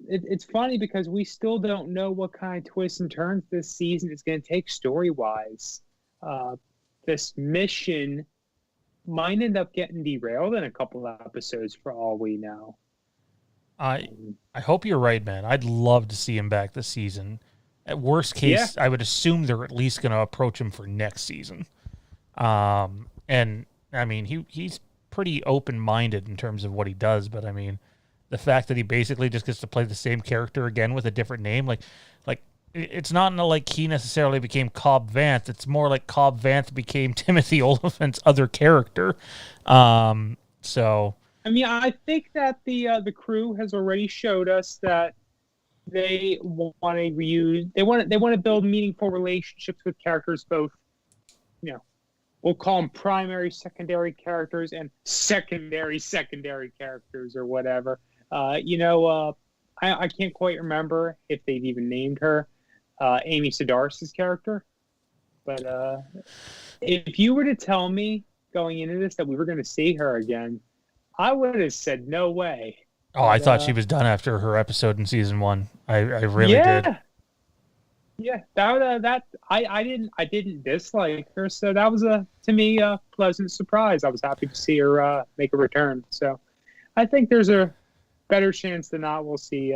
It's funny because we still don't know what kind of twists and turns this season is going to take story-wise. This mission might end up getting derailed in a couple of episodes for all we know. I hope you're right, man. I'd love to see him back this season. At worst case, I would assume they're at least going to approach him for next season. And I mean, he's pretty open-minded in terms of what he does, but I mean, the fact that he basically just gets to play the same character again with a different name, like it's not like he necessarily became Cobb Vanth. It's more like Cobb Vanth became Timothy Olyphant's other character. So. I mean, I think that the crew has already showed us that they want to reuse. They want to build meaningful relationships with characters, both, we'll call them primary, secondary characters, and secondary characters, or whatever. I can't quite remember if they've even named her Amy Sedaris' character, but if you were to tell me going into this that we were going to see her again, I would have said no way. Oh, I thought she was done after her episode in season 1. I really did. Yeah, I didn't dislike her, so that was to me a pleasant surprise. I was happy to see her make a return. So I think there's a better chance than not we'll see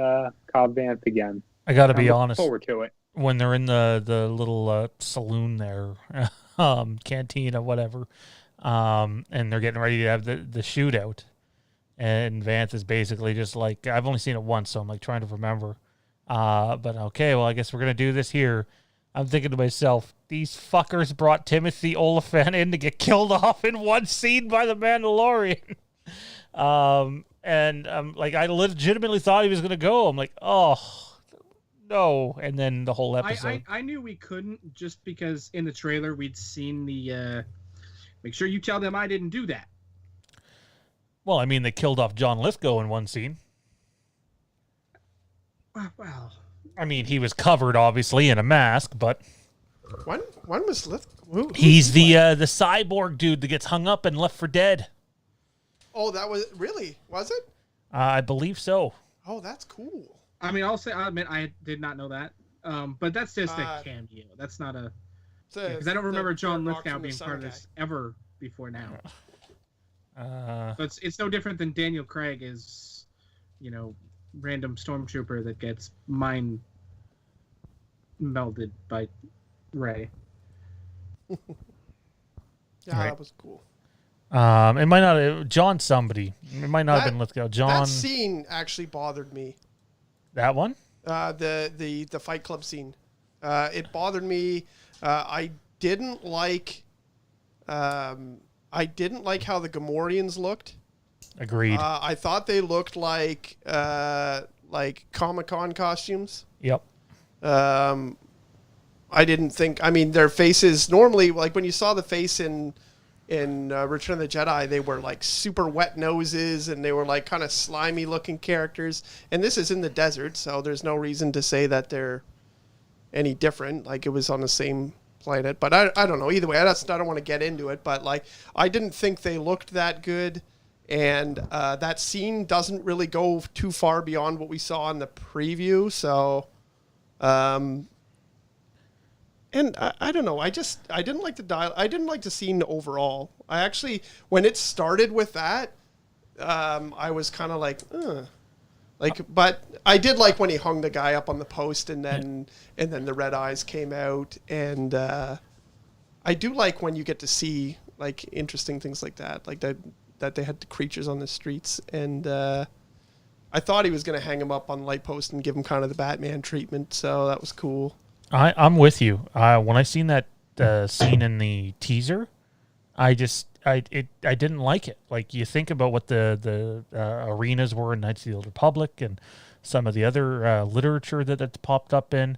Cobb Vanth again. I got to be honest. Forward to it. When they're in the little saloon there, cantina, whatever. And they're getting ready to have the shootout, and Vanth is basically just like, I've only seen it once, so I'm like trying to remember. But okay, well, I guess we're gonna do this here. I'm thinking to myself, these fuckers brought Timothy Olyphant in to get killed off in one scene by the Mandalorian. And like, I legitimately thought he was gonna go. I'm like, oh no, and then the whole episode. I knew we couldn't, just because in the trailer we'd seen the. Make sure you tell them I didn't do that. Well, I mean, they killed off John Lithgow in one scene. Well, I mean, he was covered, obviously, in a mask, but... When was Lithgow? He's the cyborg dude that gets hung up and left for dead. Oh, that was... Really? Was it? I believe so. Oh, that's cool. I mean, I'll admit, I did not know that. But that's just a cameo. That's not a... Because I don't remember John Lithgow being part of this ever before now. So it's no different than Daniel Craig is, random stormtrooper that gets mind melded by Rey. Yeah, right. That was cool. It might not John somebody. It might not have been Lithgow. John. That scene actually bothered me. That one? The Fight Club scene. It bothered me. I didn't like how the Gamorreans looked. Agreed. I thought they looked like Comic-Con costumes. Yep. I didn't think. I mean, their faces normally, like when you saw the face in Return of the Jedi, they were like super wet noses and they were like kind of slimy looking characters. And this is in the desert, so there's no reason to say that they're any different. Like it was on the same planet, but I don't know. Either way, I don't want to get into it. But like, I didn't think they looked that good, and that scene doesn't really go too far beyond what we saw in the preview. So, and I don't know. I didn't like the dial. I didn't like the scene overall. I actually, when it started with that, I was kind of like, Like, but I did like when he hung the guy up on the post, and then the red eyes came out, and I do like when you get to see like interesting things like that, like that they had the creatures on the streets, and I thought he was going to hang him up on the light post and give him kind of the Batman treatment, so that was cool. I'm with you. When I seen that scene in the teaser, I didn't like it. Like, you think about what the arenas were in Knights of the Old Republic and some of the other literature that's popped up in,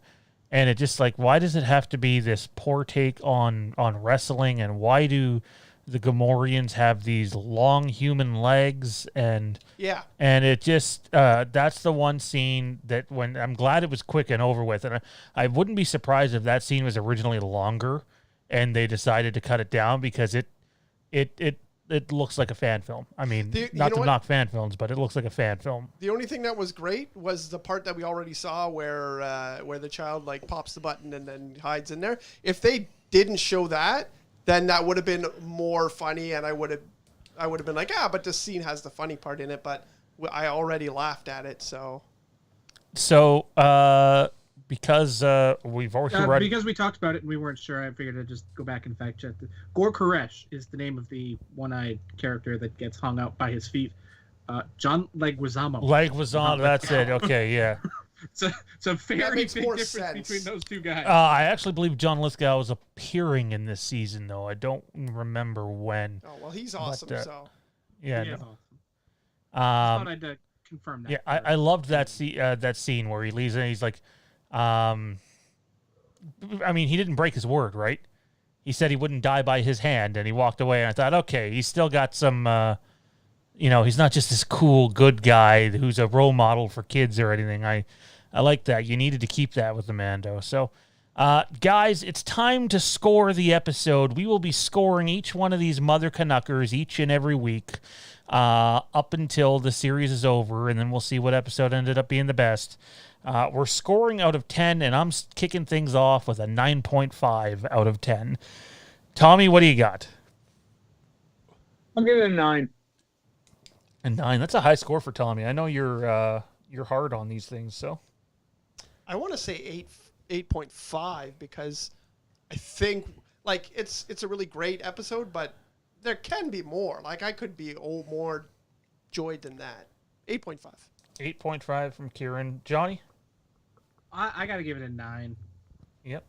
and it just like, why does it have to be this poor take on wrestling, and why do the Gamorreans have these long human legs, and it just that's the one scene that, when I'm glad it was quick and over with, and I wouldn't be surprised if that scene was originally longer and they decided to cut it down, because it looks like a fan film. I mean, not to knock fan films, but it looks like a fan film. The only thing that was great was the part that we already saw where the child like pops the button and then hides in there. If they didn't show that, then that would have been more funny, and I would have been like, but this scene has the funny part in it, but I already laughed at it, so. So, because we've already because we talked about it and we weren't sure, I figured I'd just go back and fact check. Gor Koresh is the name of the one-eyed character that gets hung out by his feet. John Leguizamo. That's it. Okay, yeah. It's a very big difference sense between those two guys. I actually believe John Lithgow is appearing in this season, though. I don't remember when. Oh, well, he's awesome, so. Yeah. Awesome. I thought I'd confirm that. Yeah, I loved that scene where he leaves and he's like, I mean, he didn't break his word, right? He said he wouldn't die by his hand, and he walked away, and I thought, okay, he's still got some, he's not just this cool, good guy who's a role model for kids or anything. I like that. You needed to keep that with the Mando. So, guys, it's time to score the episode. We will be scoring each one of these Mother Canuckers each and every week up until the series is over, and then we'll see what episode ended up being the best. We're scoring out of 10, and I'm kicking things off with a 9.5 out of 10. Tommy, what do you got? I'll give it a 9. A 9. That's a high score for Tommy. I know you're hard on these things, so. I want to say 8.5 because I think like it's a really great episode, but there can be more. Like, I could be more joyed than that. 8.5. 8.5 from Kieran. Johnny? I got to give it a 9. Yep.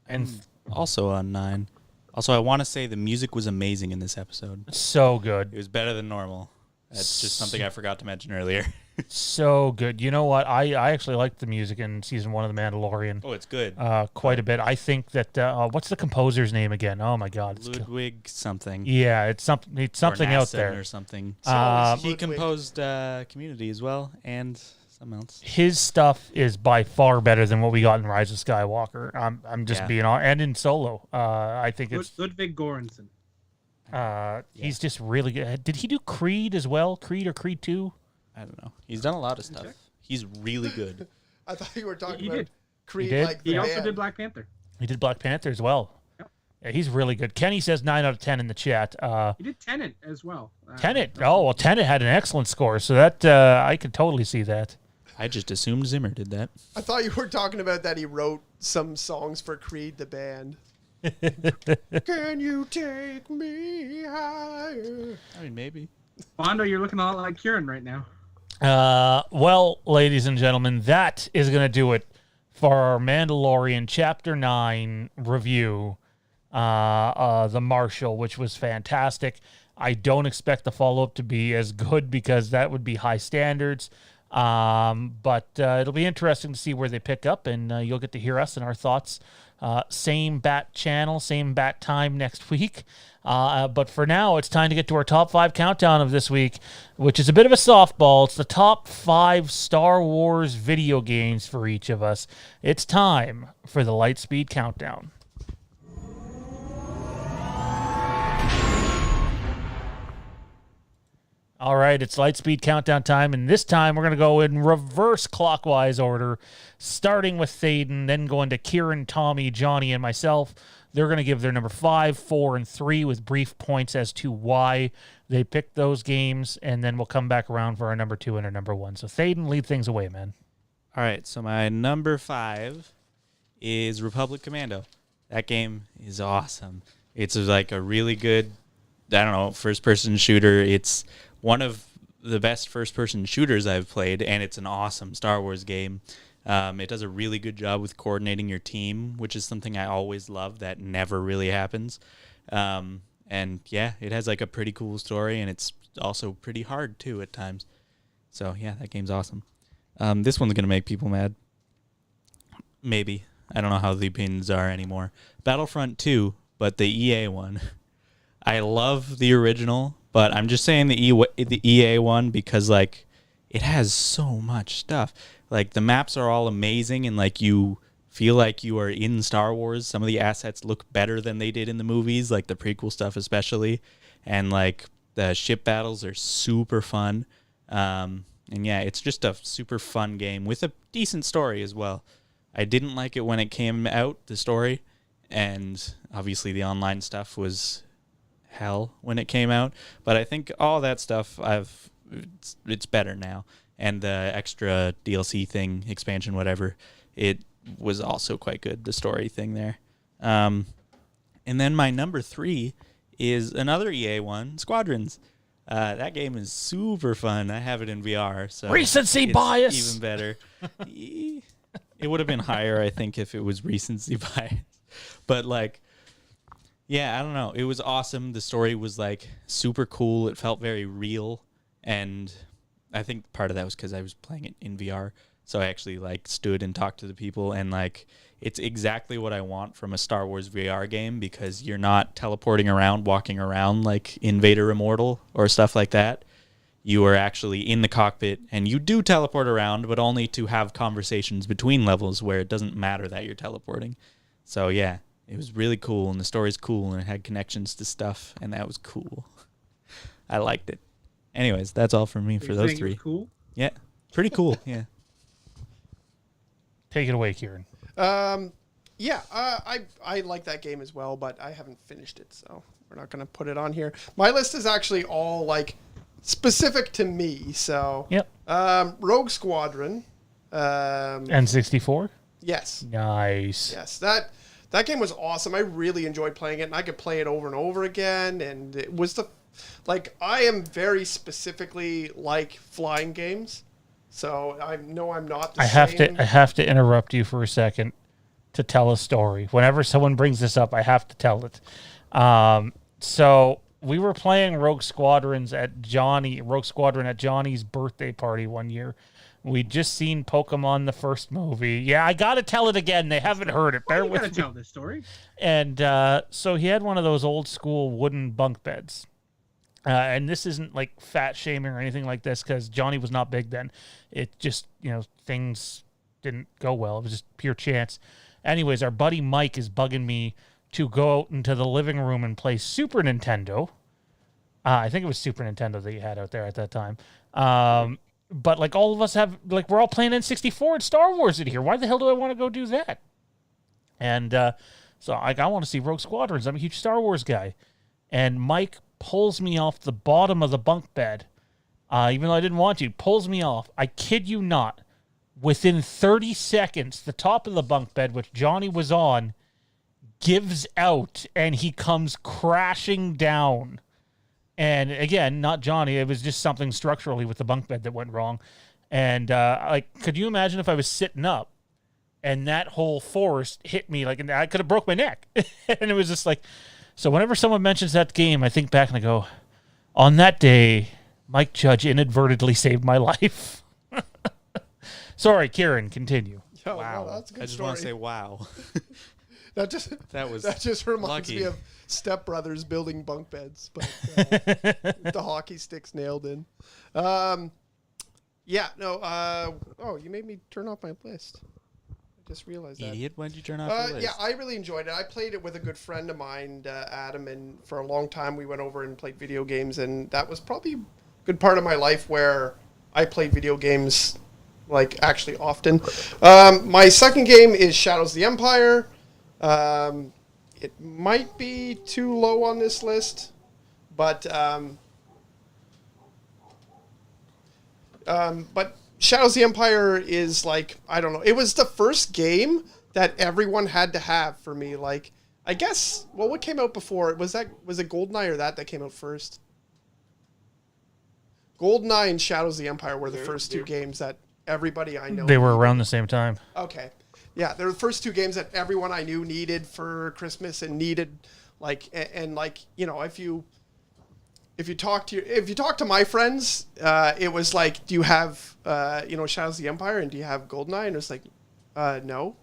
And also a 9. Also, I want to say the music was amazing in this episode. So good. It was better than normal. That's just something I forgot to mention earlier. So good. You know what? I actually liked the music in season 1 of The Mandalorian. Oh, it's good. Quite a bit. I think that what's the composer's name again? Oh my God, Ludwig something. Yeah, it's something out there or something. He composed Community as well, and something else. His stuff is by far better than what we got in Rise of Skywalker. I'm just being on, and in Solo. I think it's Ludwig Göransson. He's just really good. Did he do Creed as well? Creed or Creed 2? I don't know. He's done a lot of stuff. He's really good. I thought you were talking He about did. Creed. He did? Like He the also band. did Black Panther. He did Black Panther as well. Yep. Yeah, he's really good. Kenny says 9 out of 10 in the chat. He did Tenet as well. Tenet. Oh, well, Tenet had an excellent score, so that I could totally see that. I just assumed Zimmer did that. I thought you were talking about that he wrote some songs for Creed, the band. Can you take me higher? I mean, maybe. Bondo, you're looking a lot like Kieran right now. Well, ladies and gentlemen, that is going to do it for our Mandalorian Chapter 9 review, the Marshal, which was fantastic. I don't expect the follow-up to be as good because that would be high standards. But it'll be interesting to see where they pick up, and you'll get to hear us and our thoughts. Same bat channel, same bat time next week. But for now, it's time to get to our top 5 countdown of this week, which is a bit of a softball. It's the top 5 Star Wars video games for each of us. It's time for the Lightspeed Countdown. All right, it's Lightspeed countdown time, and this time we're going to go in reverse clockwise order, starting with Thaden, then going to Kieran, Tommy, Johnny, and myself. They're going to give their number 5, 4, and 3 with brief points as to why they picked those games, and then we'll come back around for our number 2 and our number 1. So Thaden, lead things away, man. All right, so my number 5 is Republic Commando. That game is awesome. It's like a really good, first-person shooter. It's one of the best first-person shooters I've played, and it's an awesome Star Wars game. It does a really good job with coordinating your team, which is something I always love that never really happens. And yeah, it has like a pretty cool story, and it's also pretty hard too at times. So yeah, that game's awesome. This one's going to make people mad. Maybe. I don't know how the opinions are anymore. Battlefront 2, but the EA one. I love the original, but I'm just saying the EA one because like it has so much stuff. Like the maps are all amazing, and like you feel like you are in Star Wars. Some of the assets look better than they did in the movies, like the prequel stuff especially. And like the ship battles are super fun. And yeah, it's just a super fun game with a decent story as well. I didn't like it when it came out, the story, and obviously the online stuff was hell when it came out. But I think all that stuff it's better now. And the extra DLC thing, expansion, whatever, it was also quite good, the story thing there. And then my number 3 is another EA one, Squadrons. That game is super fun. I have it in VR, so Recency it's bias! even better. It would have been higher, I think, if it was recency bias. But like, yeah, I don't know. It was awesome. The story was like super cool. It felt very real, and I think part of that was because I was playing it in VR. So I actually like stood and talked to the people, and like it's exactly what I want from a Star Wars VR game, because you're not teleporting around, walking around like Invader Immortal or stuff like that. You are actually in the cockpit, and you do teleport around, but only to have conversations between levels where it doesn't matter that you're teleporting. So yeah, it was really cool, and the story's cool, and it had connections to stuff, and that was cool. I liked it. Anyways, that's all from me for those 3. Cool. Yeah, pretty cool. Yeah. Take it away, Kieran. Yeah, I like that game as well, but I haven't finished it, so we're not going to put it on here. My list is actually all like specific to me. So yep. Rogue Squadron. N64. Yes. Nice. Yes, that game was awesome. I really enjoyed playing it, and I could play it over and over again. And it was I am very specifically like flying games. So I know I'm not the same. I have to interrupt you for a second to tell a story. Whenever someone brings this up, I have to tell it. So we were playing Rogue Squadron at Johnny's birthday party one year. We'd just seen Pokemon the first movie. Yeah, I gotta tell it again. They haven't heard it. Bear with me. You gotta tell this story. And so he had one of those old school wooden bunk beds. And this isn't like fat shaming or anything like this, because Johnny was not big then. It just, things didn't go well. It was just pure chance. Anyways, our buddy Mike is bugging me to go out into the living room and play Super Nintendo. I think it was Super Nintendo that you had out there at that time. But like all of us have, like we're all playing N64 and Star Wars in here. Why the hell do I want to go do that? And so I want to see Rogue Squadrons. I'm a huge Star Wars guy. And Mike pulls me off the bottom of the bunk bed, even though I didn't want to. Pulls me off. I kid you not. Within 30 seconds, the top of the bunk bed, which Johnny was on, gives out, and he comes crashing down. And again, not Johnny. It was just something structurally with the bunk bed that went wrong. And could you imagine if I was sitting up and that whole force hit me? Like, and I could have broke my neck. And it was just like, so whenever someone mentions that game, I think back and I go, on that day, Mike Judge inadvertently saved my life. Sorry, Kieran, continue. Oh, wow. Well, that's a good I just story. want to say wow. that just reminds me of Step Brothers building bunk beds, but the hockey sticks nailed in. You made me turn off my list. I just realized that. Idiot, why'd you turn off your list? Yeah, I really enjoyed it. I played it with a good friend of mine, Adam, and for a long time we went over and played video games, and that was probably good part of my life where I played video games like actually often. My second game is Shadows of the Empire. It might be too low on this list, but Shadows of the Empire is like, I don't know. It was the first game that everyone had to have for me. Like, I guess, well, what came out before? Was it GoldenEye or that came out first? GoldenEye and Shadows of the Empire were the first two games that everybody I know. They were around the same time. Okay. Yeah, they're the first two games that everyone I knew needed for Christmas and needed, like, and like, you know, if you talk to my friends, it was like, do you have, Shadows of the Empire and do you have GoldenEye? And it's like, no.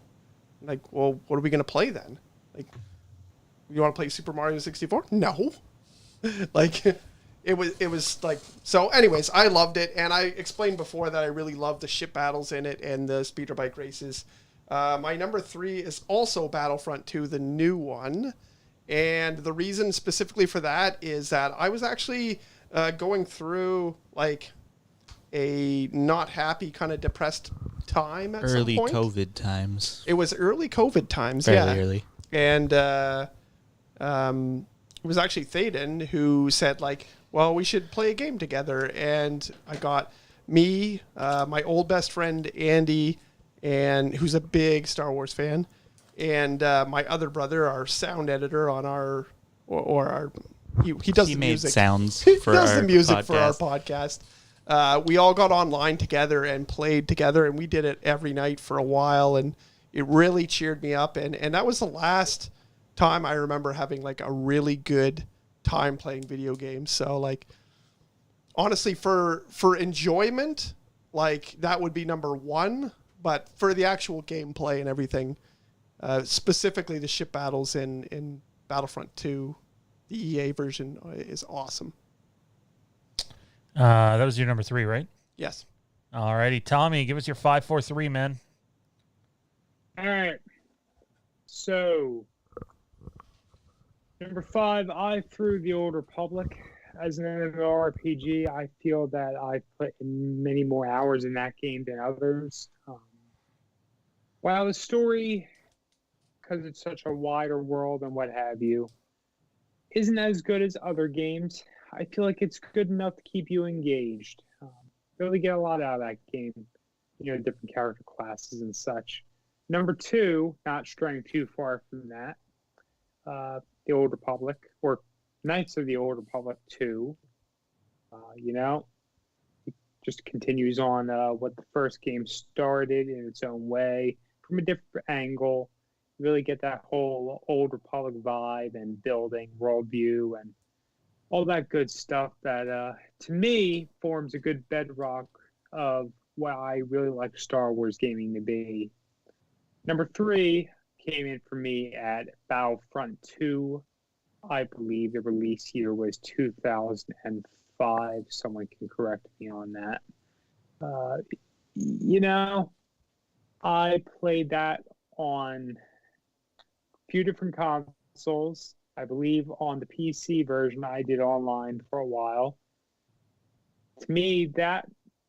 Like, well, what are we going to play then? Like, you want to play Super Mario 64? No. Like, it was like, so anyways, I loved it. And I explained before that I really loved the ship battles in it and the speeder bike races. My number 3 is also Battlefront 2, the new one. And the reason specifically for that is that I was actually going through like a not happy, kind of depressed time at some point. Early COVID times. It was early COVID times, Fairly early. And it was actually Thaden who said like, well, we should play a game together. And I got me, my old best friend Andy, and who's a big Star Wars fan, and my other brother, our sound editor on our, he does the made music. Sounds He for does our the music podcast. for our podcast. We all got online together and played together, and we did it every night for a while, and it really cheered me up. And that was the last time I remember having like a really good time playing video games. So like, honestly, for enjoyment, like that would be number 1. But for the actual gameplay and everything, specifically the ship battles in Battlefront 2, the EA version is awesome. That was your number 3, right? Yes. Alrighty, Tommy, give us your 5, 4, 3, man. All right. So, number 5, I threw the Old Republic. As an MMORPG, I feel that I've put in many more hours in that game than others. While the story, because it's such a wider world and what have you, isn't as good as other games, I feel like it's good enough to keep you engaged. Really get a lot out of that game, different character classes and such. Number 2, not straying too far from that, the Old Republic, or Knights of the Old Republic 2, it just continues on what the first game started in its own way, from a different angle. You really get that whole Old Republic vibe and building worldview and all that good stuff that, to me, forms a good bedrock of what I really like Star Wars gaming to be. Number 3 came in for me at Battlefront 2. I believe the release year was 2005. Someone can correct me on that. I played that on a few different consoles. I believe on the PC version, I did online for a while. To me, that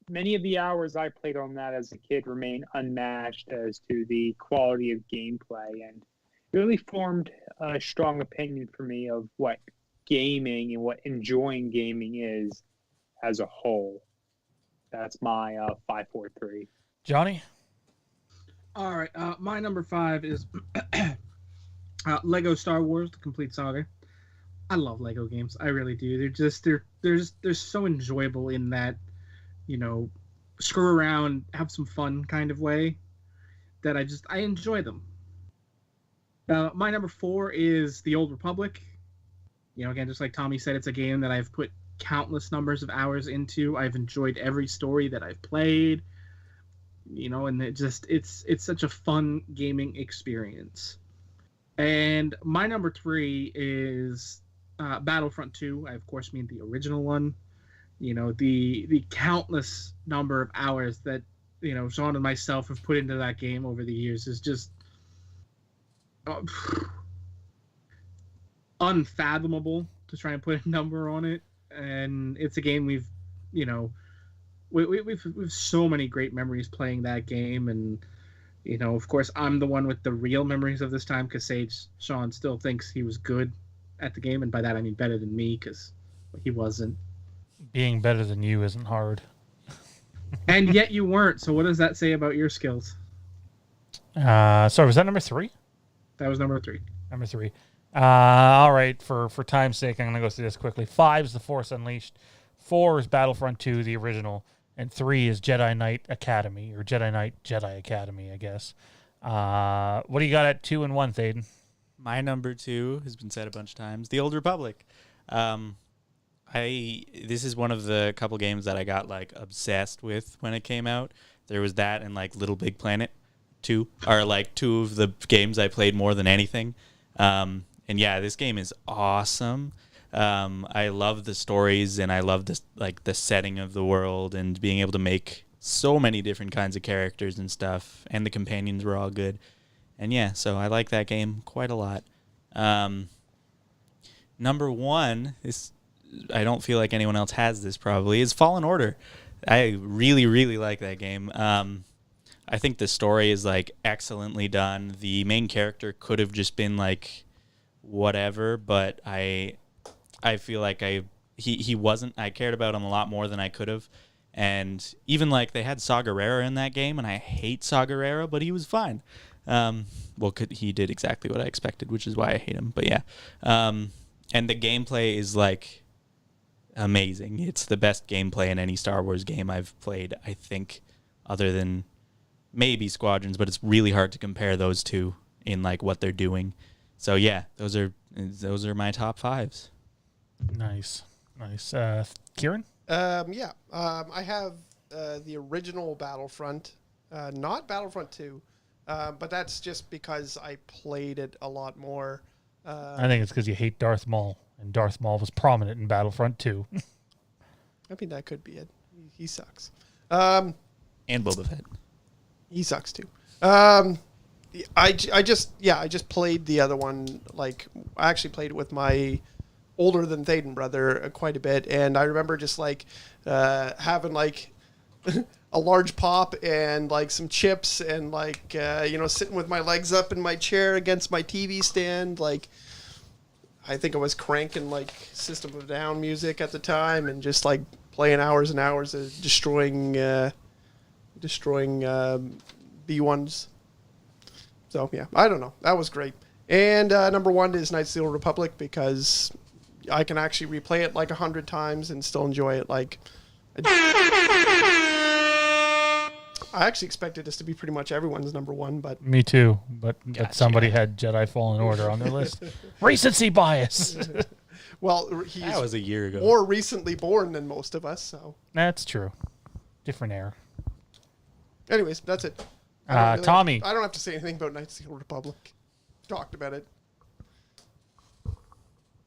many of the hours I played on that as a kid remain unmatched as to the quality of gameplay, and really formed a strong opinion for me of what gaming and what enjoying gaming is as a whole. That's my 5, 4, 3. Johnny? All right, my number 5 is Lego Star Wars: The Complete Saga. I love Lego games. I really do. They're so enjoyable in that, screw around, have some fun kind of way that I enjoy them. My number 4 is The Old Republic. Again, just like Tommy said, it's a game that I've put countless numbers of hours into. I've enjoyed every story that I've played. And it's such a fun gaming experience. And my number 3 is Battlefront 2. I, of course, mean the original one. The countless number of hours that, Sean and myself have put into that game over the years is just unfathomable to try and put a number on it. And it's a game we've you know, we've so many great memories playing that game, and you know, of course, I'm the one with the real memories of this time because Sean still thinks he was good at the game, and by that I mean better than me because he wasn't. Being better than you isn't hard. And yet you weren't. So what does that say about your skills? Sorry, was that number 3? That was number 3. Number 3. All right, for time's sake, I'm going to go through this quickly. 5 is The Force Unleashed. 4 is Battlefront 2, the original. And 3 is Jedi Knight Academy, or Jedi Knight Jedi Academy, I guess. What do you got at 2 and 1, Thaden? My number 2 has been said a bunch of times. The Old Republic. This is one of the couple games that I got like obsessed with when it came out. There was that and like Little Big Planet 2 are like 2 of the games I played more than anything. And yeah, this game is awesome. I love the stories and I love this like the setting of the world and being able to make so many different kinds of characters and stuff. And the companions were all good. And yeah, so I like that game quite a lot. Number 1 is, I don't feel like anyone else has this probably, is Fallen Order. I really, really like that game. I think the story is like excellently done. The main character could have just been like whatever, but I feel like he wasn't. I cared about him a lot more than I could have. And even like they had Saw Gerrera in that game, and I hate Saw Gerrera, but he was fine. He did exactly what I expected, which is why I hate him. But yeah, and the gameplay is like amazing. It's the best gameplay in any Star Wars game I've played, I think, other than maybe Squadrons, but it's really hard to compare those two in like what they're doing. So yeah, those are my top 5s. Nice. Kieran? I have the original Battlefront, not Battlefront 2, but that's just because I played it a lot more. I think it's because you hate Darth Maul, and Darth Maul was prominent in Battlefront 2. I mean, that could be it. He sucks. And Boba Fett. He sucks too. I just played the other one. Like, I actually played it with my older than Thaden brother quite a bit, and I remember just like having like a large pop and like some chips and like sitting with my legs up in my chair against my TV stand. Like, I think I was cranking like System of a Down music at the time and just like playing hours and hours of destroying B1s. So yeah, I don't know. That was great. And number 1 is Knights of the Old Republic because I can actually replay it like 100 times and still enjoy it. Like, I actually expected this to be pretty much everyone's number 1, but Me too, but Gotcha. Somebody had Jedi Fallen Order on their list. Recency bias. well, he's That was a year ago. more recently born than most of us. So, That's true. Different era. anyways, that's it. I don't Tommy. I don't have to say anything about Knights of the Old Republic. Talked about it.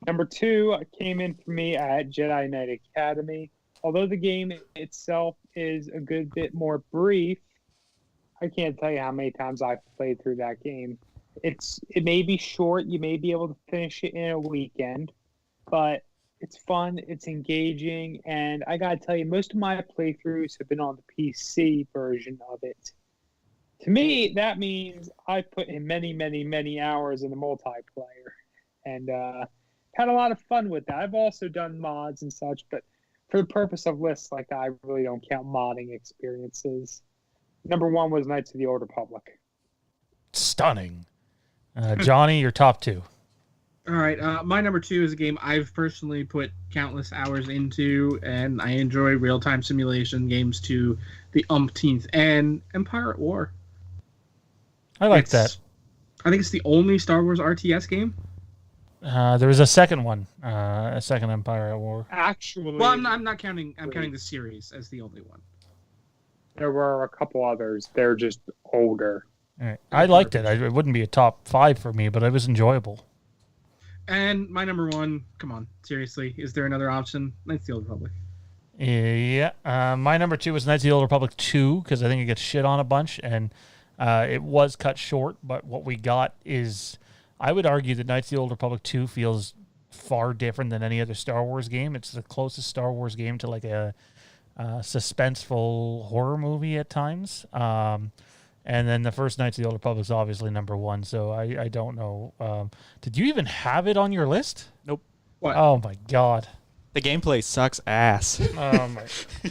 Number 2 came in for me at Jedi Knight Academy. Although the game itself is a good bit more brief, I can't tell you how many times I've played through that game. It may be short. You may be able to finish it in a weekend, but it's fun. It's engaging. And I got to tell you, most of my playthroughs have been on the PC version of it. To me, that means I put in many, many, many hours in the multiplayer and had a lot of fun with that. I've also done mods and such, but for the purpose of lists like that, I really don't count modding experiences. Number 1 was Knights of the Old Republic. Stunning. Johnny, your top 2. All right, my number 2 is a game I've personally put countless hours into, and I enjoy real-time simulation games to the umpteenth, and Empire at War. I like that. I think it's the only Star Wars RTS game. There was a second one, a second Empire at War. Actually, Well, I'm not counting. I'm counting the series as the only one. there were a couple others. They're just older. All right. I liked it. It wouldn't be a top 5 for me, but it was enjoyable. And my number 1, come on, seriously, is there another option? Knights of the Old Republic. Yeah. My number 2 was Knights of the Old Republic 2 because I think it gets shit on a bunch, and it was cut short. But what we got is, I would argue that Knights of the Old Republic 2 feels far different than any other Star Wars game. It's the closest Star Wars game to like a suspenseful horror movie at times. And then the first Knights of the Old Republic is obviously number one. So I don't know. Did you even have it on your list? Nope. What? Oh my God. The gameplay sucks ass.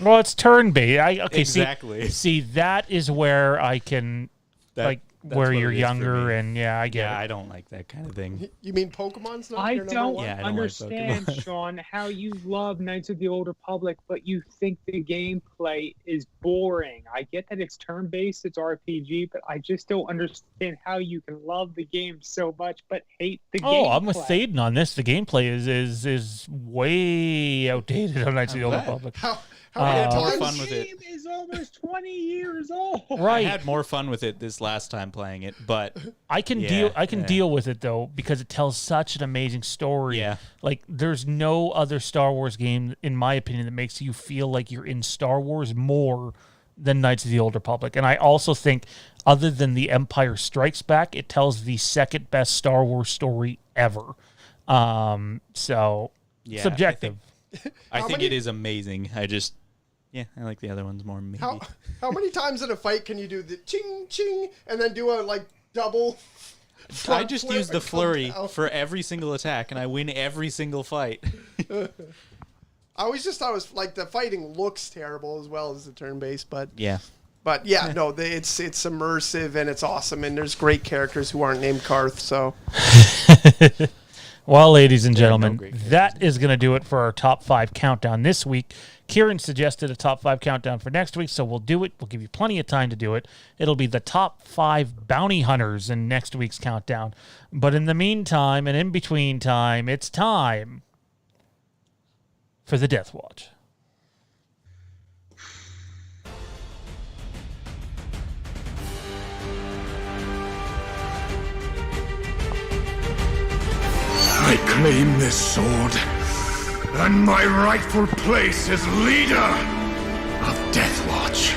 Well, it's turn-based. Okay, exactly. See, that is where I can, That's where what you're it is for younger, me. and I get Yeah, it. I don't like that kind of thing. You mean Pokemon's not I your number don't one? Yeah, I don't like understand, Pokemon. Sean, how you love Knights of the Old Republic, but you think the gameplay is boring. I get that it's turn-based, it's RPG, but I just don't understand how you can love the game so much but hate the gameplay. Oh, I'm with Thaden on this. The gameplay is way outdated on Knights of the Old glad. Republic. How I many had more times? fun with The it. game is almost 20 years old. I Right. had more fun with it this last time playing it, but I can Yeah, deal with it though because it tells such an amazing story. Yeah. Like there's no other Star Wars game in my opinion that makes you feel like you're in Star Wars more than Knights of the Old Republic. And I also think other than The Empire Strikes Back, it tells the second best Star Wars story ever. So yeah, subjective. I How think many- it is amazing. I like the other ones more. Maybe. How many times in a fight can you do the ching ching and then do a double? I front just flip use the and come flurry down? for every single attack, and I win every single fight. I always just thought it was like the fighting looks terrible as well as the turn based, but Yeah. yeah, no, it's immersive and it's awesome, and there's great characters who aren't named Karth. So Well, ladies and There are no gentlemen, great characters that is going to do it for our top 5 countdown this week. Kieran suggested a top 5 countdown for next week, so we'll do it. We'll give you plenty of time to do it. It'll be the top 5 bounty hunters in next week's countdown. But in the meantime and in between time, it's time for the Death Watch. I claim this sword and my rightful place as leader of Deathwatch.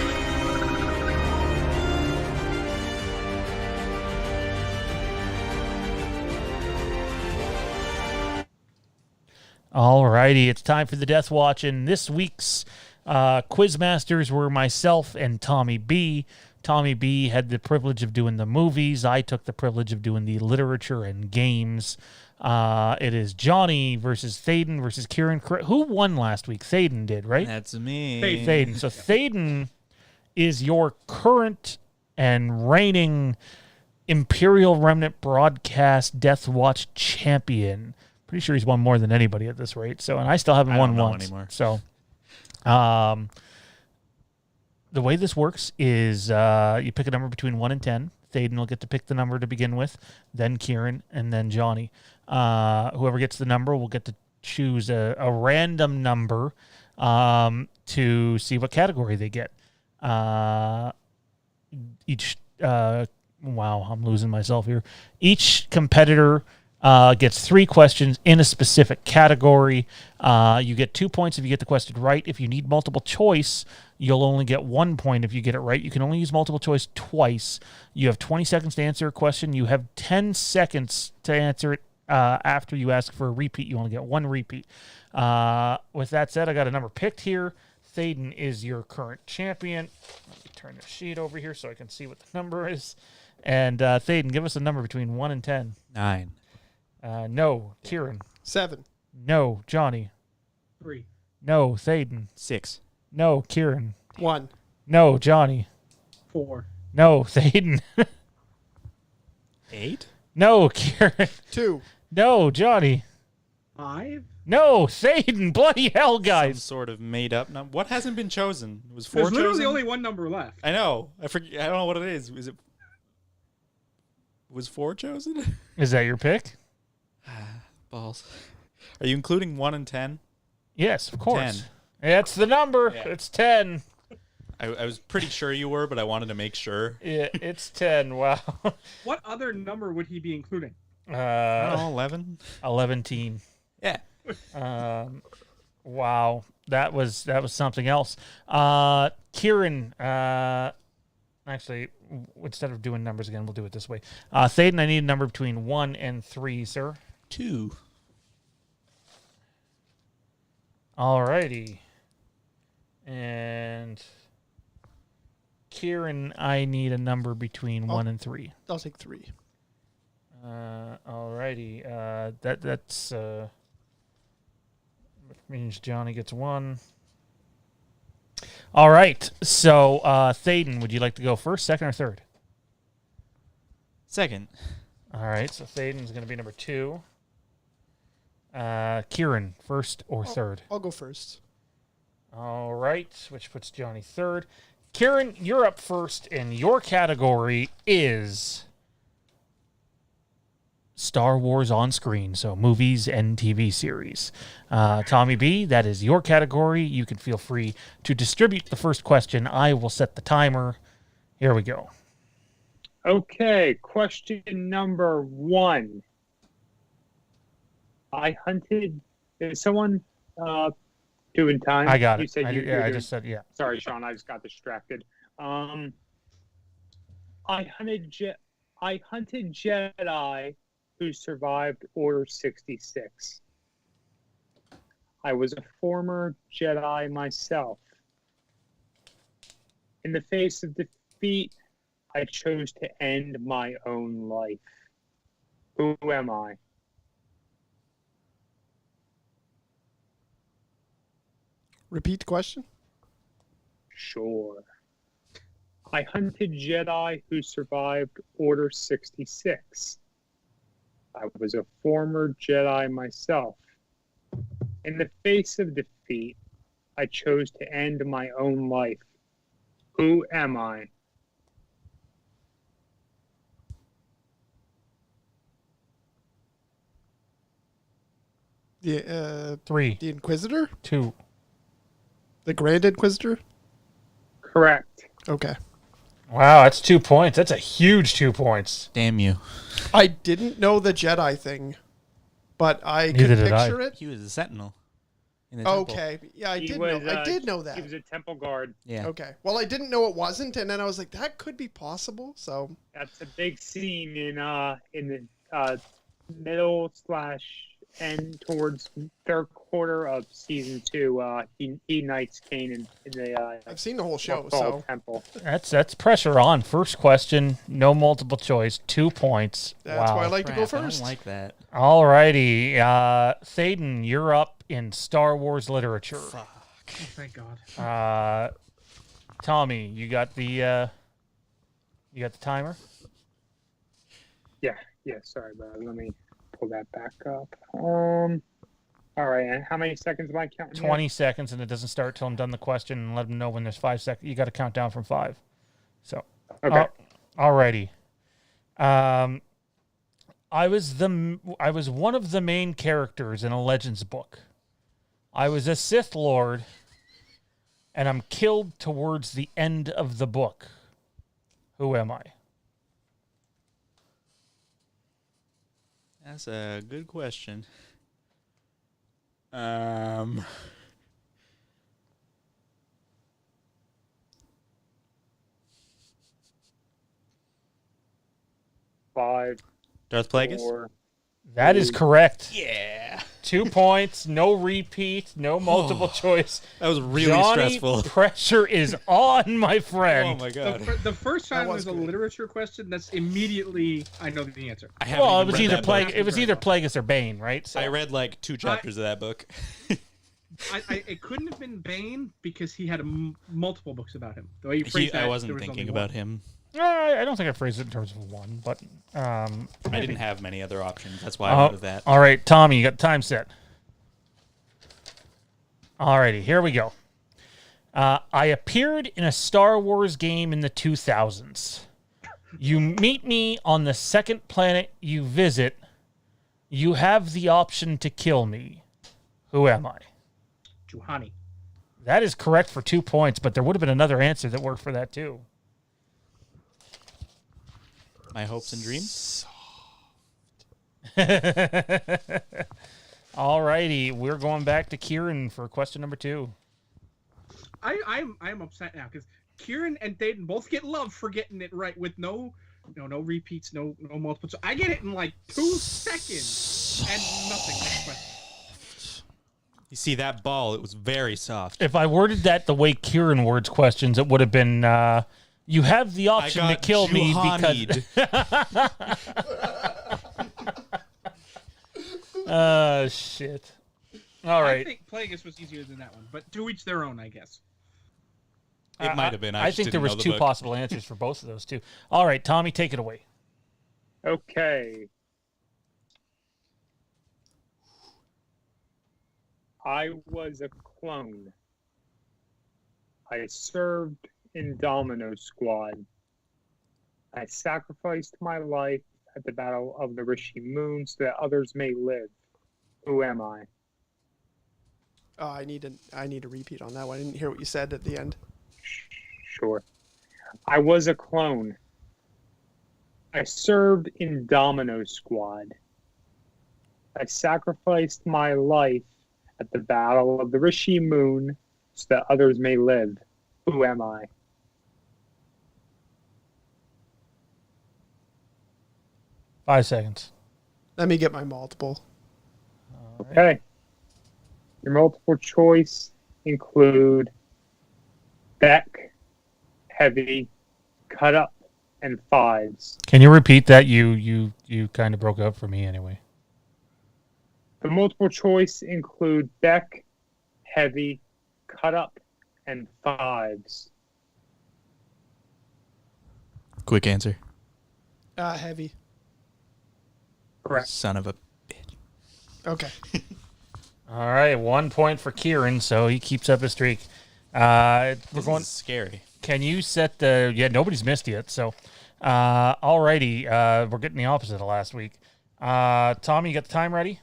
Alrighty, it's time for the Death Watch, and this week's Quizmasters were myself and Tommy B. Tommy B had the privilege of doing the movies. I took the privilege of doing the literature and games. It is Johnny versus Thaden versus Kieran. Who won last week? Thaden did, right? That's me. Thaden. So Thaden is your current and reigning Imperial Remnant Broadcast Death Watch champion. Pretty sure he's won more than anybody at this rate. So, and I still haven't I won don't know once. anymore. So, the way this works is you pick a number between 1 and 10. Thaden will get to pick the number to begin with, then Kieran, and then Johnny. Whoever gets the number will get to choose a random number to see what category they get. Wow, I'm losing myself here. Each competitor gets 3 questions in a specific category. You get 2 points if you get the question right. If you need multiple choice, you'll only get 1 point if you get it right. You can only use multiple choice twice. You have 20 seconds to answer a question. You have 10 seconds to answer it after you ask for a repeat. You only get 1 repeat. With that said, I got a number picked here. Thaden is your current champion. Let me turn the sheet over here so I can see what the number is. And Thaden, give us a number between 1 and 10. 9. No, Kieran. 7. No, Johnny. 3. No, Thaden. 6. No, Kieran. 1. No, Johnny. 4. No, Thaden. 8. No, Kieran. 2. No, Johnny. 5. No, Thaden. Bloody hell, Some guys. sort of made up number. What hasn't been chosen? Was 4 There's literally chosen? only one number left. I know. I forget. I don't know what it is. Is it? Was 4 chosen? Is that your pick? Balls. Are you including 1 and 10? Yes, of course. 10. That's the number. Yeah. It's 10. I was pretty sure you were, but I wanted to make sure. Yeah, it's 10. Wow. What other number would he be including? I don't know, 11? 11. Yeah. Wow. That was something else. Kieran, actually, instead of doing numbers again, we'll do it this way. Thaden, I need a number between 1 and 3, sir. 2. Alrighty. And Kieran, I need a number between 1 and 3. I'll take 3. Alrighty. That's which means Johnny gets 1. All right. So, Thaden, would you like to go first, second, or third? Second. All right. So Thaden's going to be number 2. Kieran, first or third? I'll go first. All right. Which puts Johnny third. Kieran, you're up first, and your category is Star Wars on screen, so movies and TV series. Tommy B, that is your category. You can feel free to distribute the first question. I will set the timer. Here we go. Okay, question number 1. I hunted. Is someone doing time? I got you it. Said you I just said, yeah. Sorry, Sean. I just got distracted. I hunted Jedi who survived Order 66. I was a former Jedi myself. In the face of defeat, I chose to end my own life. Who am I? Repeat the question. Sure. I hunted Jedi who survived Order 66. I was a former Jedi myself. In the face of defeat, I chose to end my own life. Who am I? The 3, the Inquisitor, 2. the Grand Inquisitor. Correct. Okay. Wow, that's 2 points. That's a huge 2 points. Damn you. I didn't know the Jedi thing, but I Neither could did I. picture it. He was a sentinel. In the temple. Okay. Yeah, I He did was, know. I did know that. He was a temple guard. Yeah. Okay. Well, I didn't know it wasn't, and then I was like, that could be possible. So That's a big scene in the middle / end towards third quarter of season 2. He knights Kanan in the I've seen the whole show. Lothal So temple. That's pressure on. First question, no multiple choice, 2 points. that's wow. why I like to go Crap, I first. don't like that. All righty. Thaden, you're up in Star Wars literature. Oh, thank God. Tommy, you got the timer? Yeah. Sorry, but let me pull that back up. All right, and how many seconds am I counting? 20 seconds, and it doesn't start till I'm done the question, and let them know when there's 5 seconds. You got to count down from 5. So, Okay. Alrighty. I was one of the main characters in a Legends book. I was a Sith Lord, and I'm killed towards the end of the book. Who am I? That's a good question. Five, Darth Plagueis? 4. That is correct. Yeah. 2 points, no repeat, no multiple choice. That was really Johnny, stressful. pressure is on, my friend. Oh my god. The first time was there's a good. literature question, that's immediately I know the answer. I haven't Well, it even was read either that book. It was either Plagueis or Bane, right? So, I read like 2 chapters of that book. It couldn't have been Bane because he had multiple books about him. The way you phrased that, I there wasn't was thinking only about one. him. I don't think I phrased it in terms of one, but I didn't have many other options. That's why I Oh, went with that. all right, Tommy, you got the time set. Alrighty, here we go. I appeared in a Star Wars game in the 2000s. You meet me on the second planet you visit. You have the option to kill me. Who am I? Juhani. That is correct for 2 points, but there would have been another answer that worked for that too. My hopes and dreams. Alrighty, we're going back to Kieran for question number 2. I'm upset now because Kieran and Dayton both get love for getting it right with no repeats, no multiple. So I get it in like 2 seconds and nothing. Next question. You see that ball? It was very soft. If I worded that the way Kieran words questions, it would have been, you have the option to kill me because... Shit. All right. I think Plagueis was easier than that one, but to each their own, I guess. It might have been. I think there was two possible answers for both of those, too. All right, Tommy, take it away. Okay. I was a clone. I served in Domino Squad. I sacrificed my life at the Battle of the Rishi Moon so that others may live. Who am I? Oh, I need a repeat on that one. I didn't hear what you said at the end. Sure. I was a clone. I served in Domino Squad. I sacrificed my life at the Battle of the Rishi Moon so that others may live. Who am I? Five seconds. Let me get my multiple. Okay. Your multiple choice include Beck, Heavy, Cut Up, and Fives. Can you repeat that? You kind of broke up for me anyway. The multiple choice include Beck, Heavy, Cut Up, and Fives. Quick answer. Heavy. Correct. Son of a... Okay. All right, 1 point for Kieran, so he keeps up his streak. We're going scary. Can you set the... Yeah, nobody's missed yet, so... Alrighty, we're getting the opposite of last week. Tommy, you got the time ready?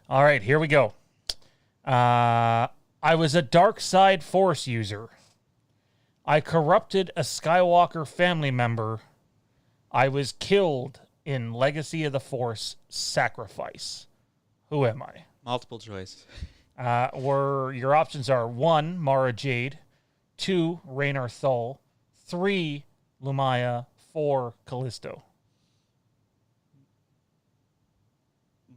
All right, here we go. I was a dark side force user. I corrupted a Skywalker family member. I was killed in Legacy of the Force Sacrifice. Who am I? Multiple choice. Your options are 1, Mara Jade, 2, Raynar Thul, 3, Lumaya, 4, Callisto.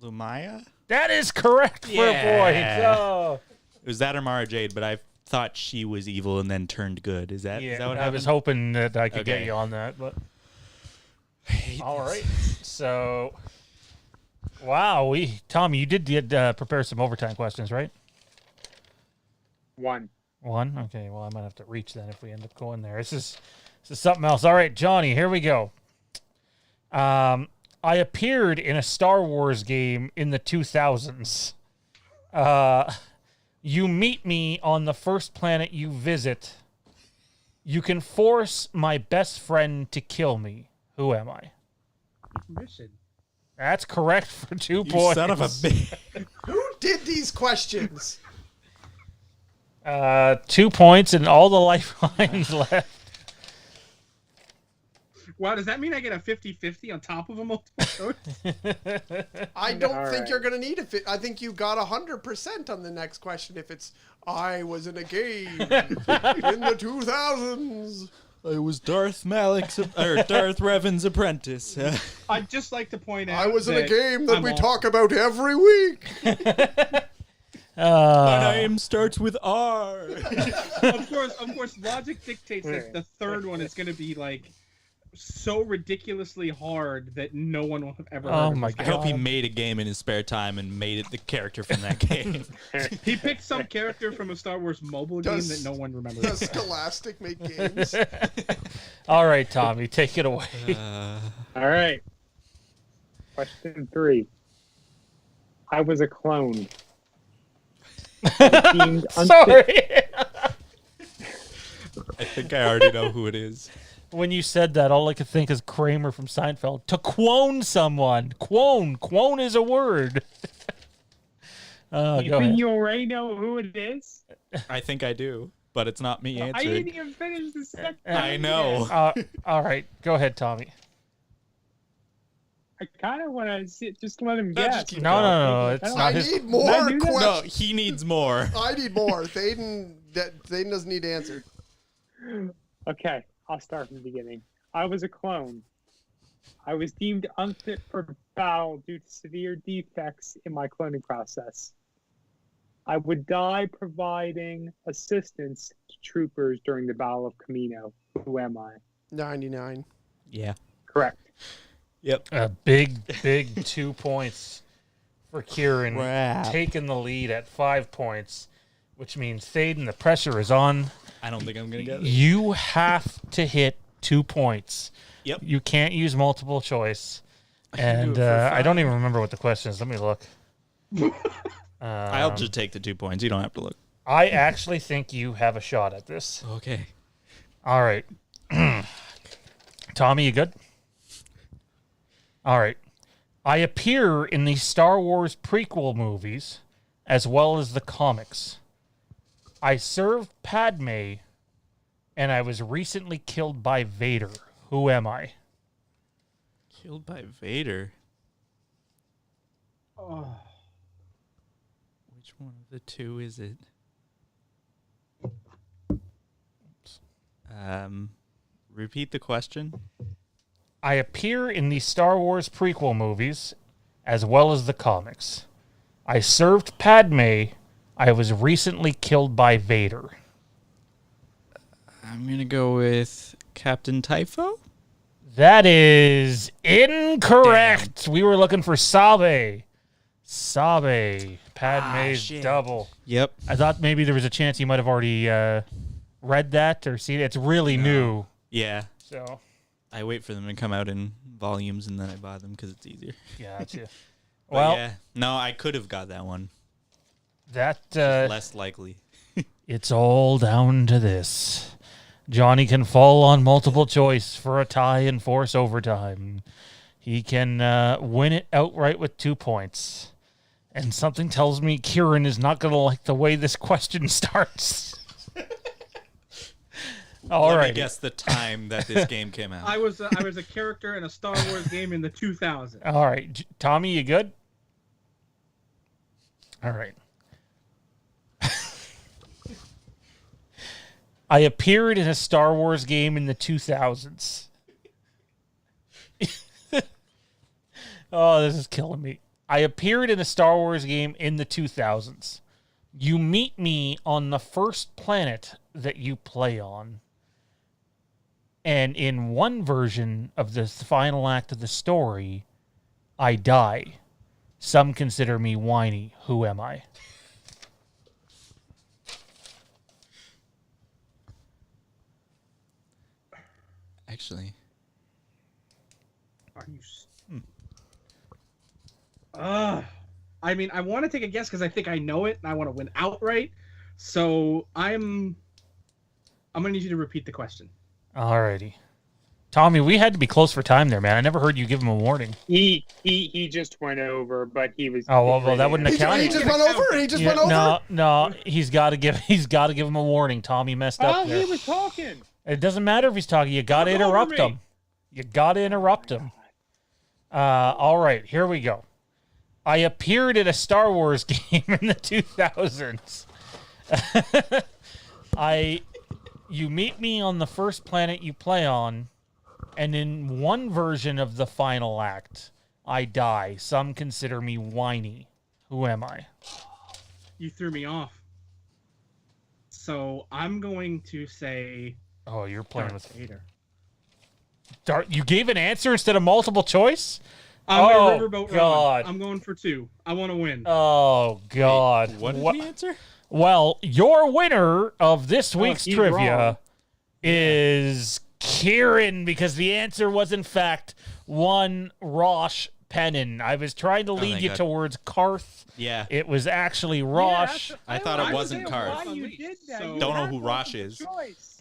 Lumaya? That is correct for a point. Oh. It was that or Mara Jade, but I thought she was evil and then turned good. Is that what happened? I was hoping that I could get you on that, but... All right. So, wow, Tommy, you did prepare some overtime questions, right? One. Okay. Well, I might have to reach that if we end up going there. This is something else. All right, Johnny, here we go. I appeared in a Star Wars game in the 2000s. You meet me on the first planet you visit. You can force my best friend to kill me. Who am I? Mission. That's correct for 2 points. Son of a bitch. Who did these questions? 2 points and all the lifelines left. Wow, does that mean I get a 50-50 on top of a multiple choice? I don't think you're going to need it. I think you got 100% on the next question if it's, I was in a game in the 2000s. I was Darth Revan's apprentice. I'd just like to point out I was in a game that we all... talk about every week. My name starts with R. Of course, logic dictates that the third one is going to be like so ridiculously hard that no one will have ever heard of my this God. I hope he made a game in his spare time and made it the character from that game. He picked some character from a Star Wars mobile game that no one remembers. Does Scholastic make games? All right, Tommy, take it away. All right. Question 3. I was a clone. Sorry. I think I already know who it is. When you said that, all I could think is Kramer from Seinfeld. To quone someone. Quone. Quone is a word. Go ahead. You already know who it is? I think I do, but it's not me I answering. didn't even finish the second. I know. All right. Go ahead, Tommy. I kind of want to just let him No, guess. just keep No. It's I not his. need more I do that? questions. No, he needs more. I need more. Thaden doesn't need to answer. Okay, I'll start from the beginning. I was a clone. I was deemed unfit for battle due to severe defects in my cloning process. I would die providing assistance to troopers during the Battle of Camino. Who am I? 99. Yeah. Correct. Yep. A big 2 points for Kieran, Crap. taking the lead at 5 points, which means Thaden, the pressure is on. I don't think I'm going to get it. You have to hit 2 points. Yep. You can't use multiple choice. can do And it for I don't 5. even remember what the question is. Let me look. I'll just take the 2 points. You don't have to look. I actually think you have a shot at this. Okay. All right. Tommy, you good? All right. I appear in the Star Wars prequel movies as well as the comics. I served Padme, and I was recently killed by Vader. Who am I? Killed by Vader. Oh. Which one of the two is it? Repeat the question. I appear in the Star Wars prequel movies as well as the comics. I served Padme. I was recently killed by Vader. I'm going to go with Captain Typho. That is incorrect. Damn. We were looking for Sabe. Sabe. Padme's double. Yep. I thought maybe there was a chance you might have already read that or seen it. It's really new. Yeah. So I wait for them to come out in volumes and then I buy them because it's easier. Gotcha. Well, yeah. No, I could have got that one. That less likely. It's all down to this. Johnny can fall on multiple choice for a tie and force overtime. He can win it outright with 2 points. And something tells me Kieran is not going to like the way this question starts. Let me guess the time that this game came out. I was a character in a Star Wars game in the 2000s. All right. Tommy, you good? All right. I appeared in a Star Wars game in the 2000s. Oh, this is killing me. I appeared in a Star Wars game in the 2000s. You meet me on the first planet that you play on. And in one version of the final act of the story, I die. Some consider me whiny. Who am I? Actually. Are you... I mean, I want to take a guess because I think I know it and I want to win outright. So I'm going to need you to repeat the question. Alrighty. Tommy, we had to be close for time there, man. I never heard you give him a warning. He just went over, but he was. Oh well, that wouldn't have counted. He just went over. He just went over. No. He's got to give him a warning. Tommy messed up there. He was talking. It doesn't matter if he's talking. You got to interrupt him. You got to interrupt him. All right, here we go. I appeared in a Star Wars game in the 2000s. You meet me on the first planet you play on, and in one version of the final act, I die. Some consider me whiny. Who am I? You threw me off. So I'm going to say... Oh, you're playing Darth Vader. You gave an answer instead of multiple choice? I'm Riverboat God. Ron. I'm going for 2. I want to win. Oh, God. Wait, what did he answer? Well, your winner of this week's trivia wrong. is Kieran, because the answer was, in fact, one Rosh Pennon. I was trying to lead you towards Karth. Yeah. It was actually Rosh. I thought it wasn't Karth. Don't know who Rosh is.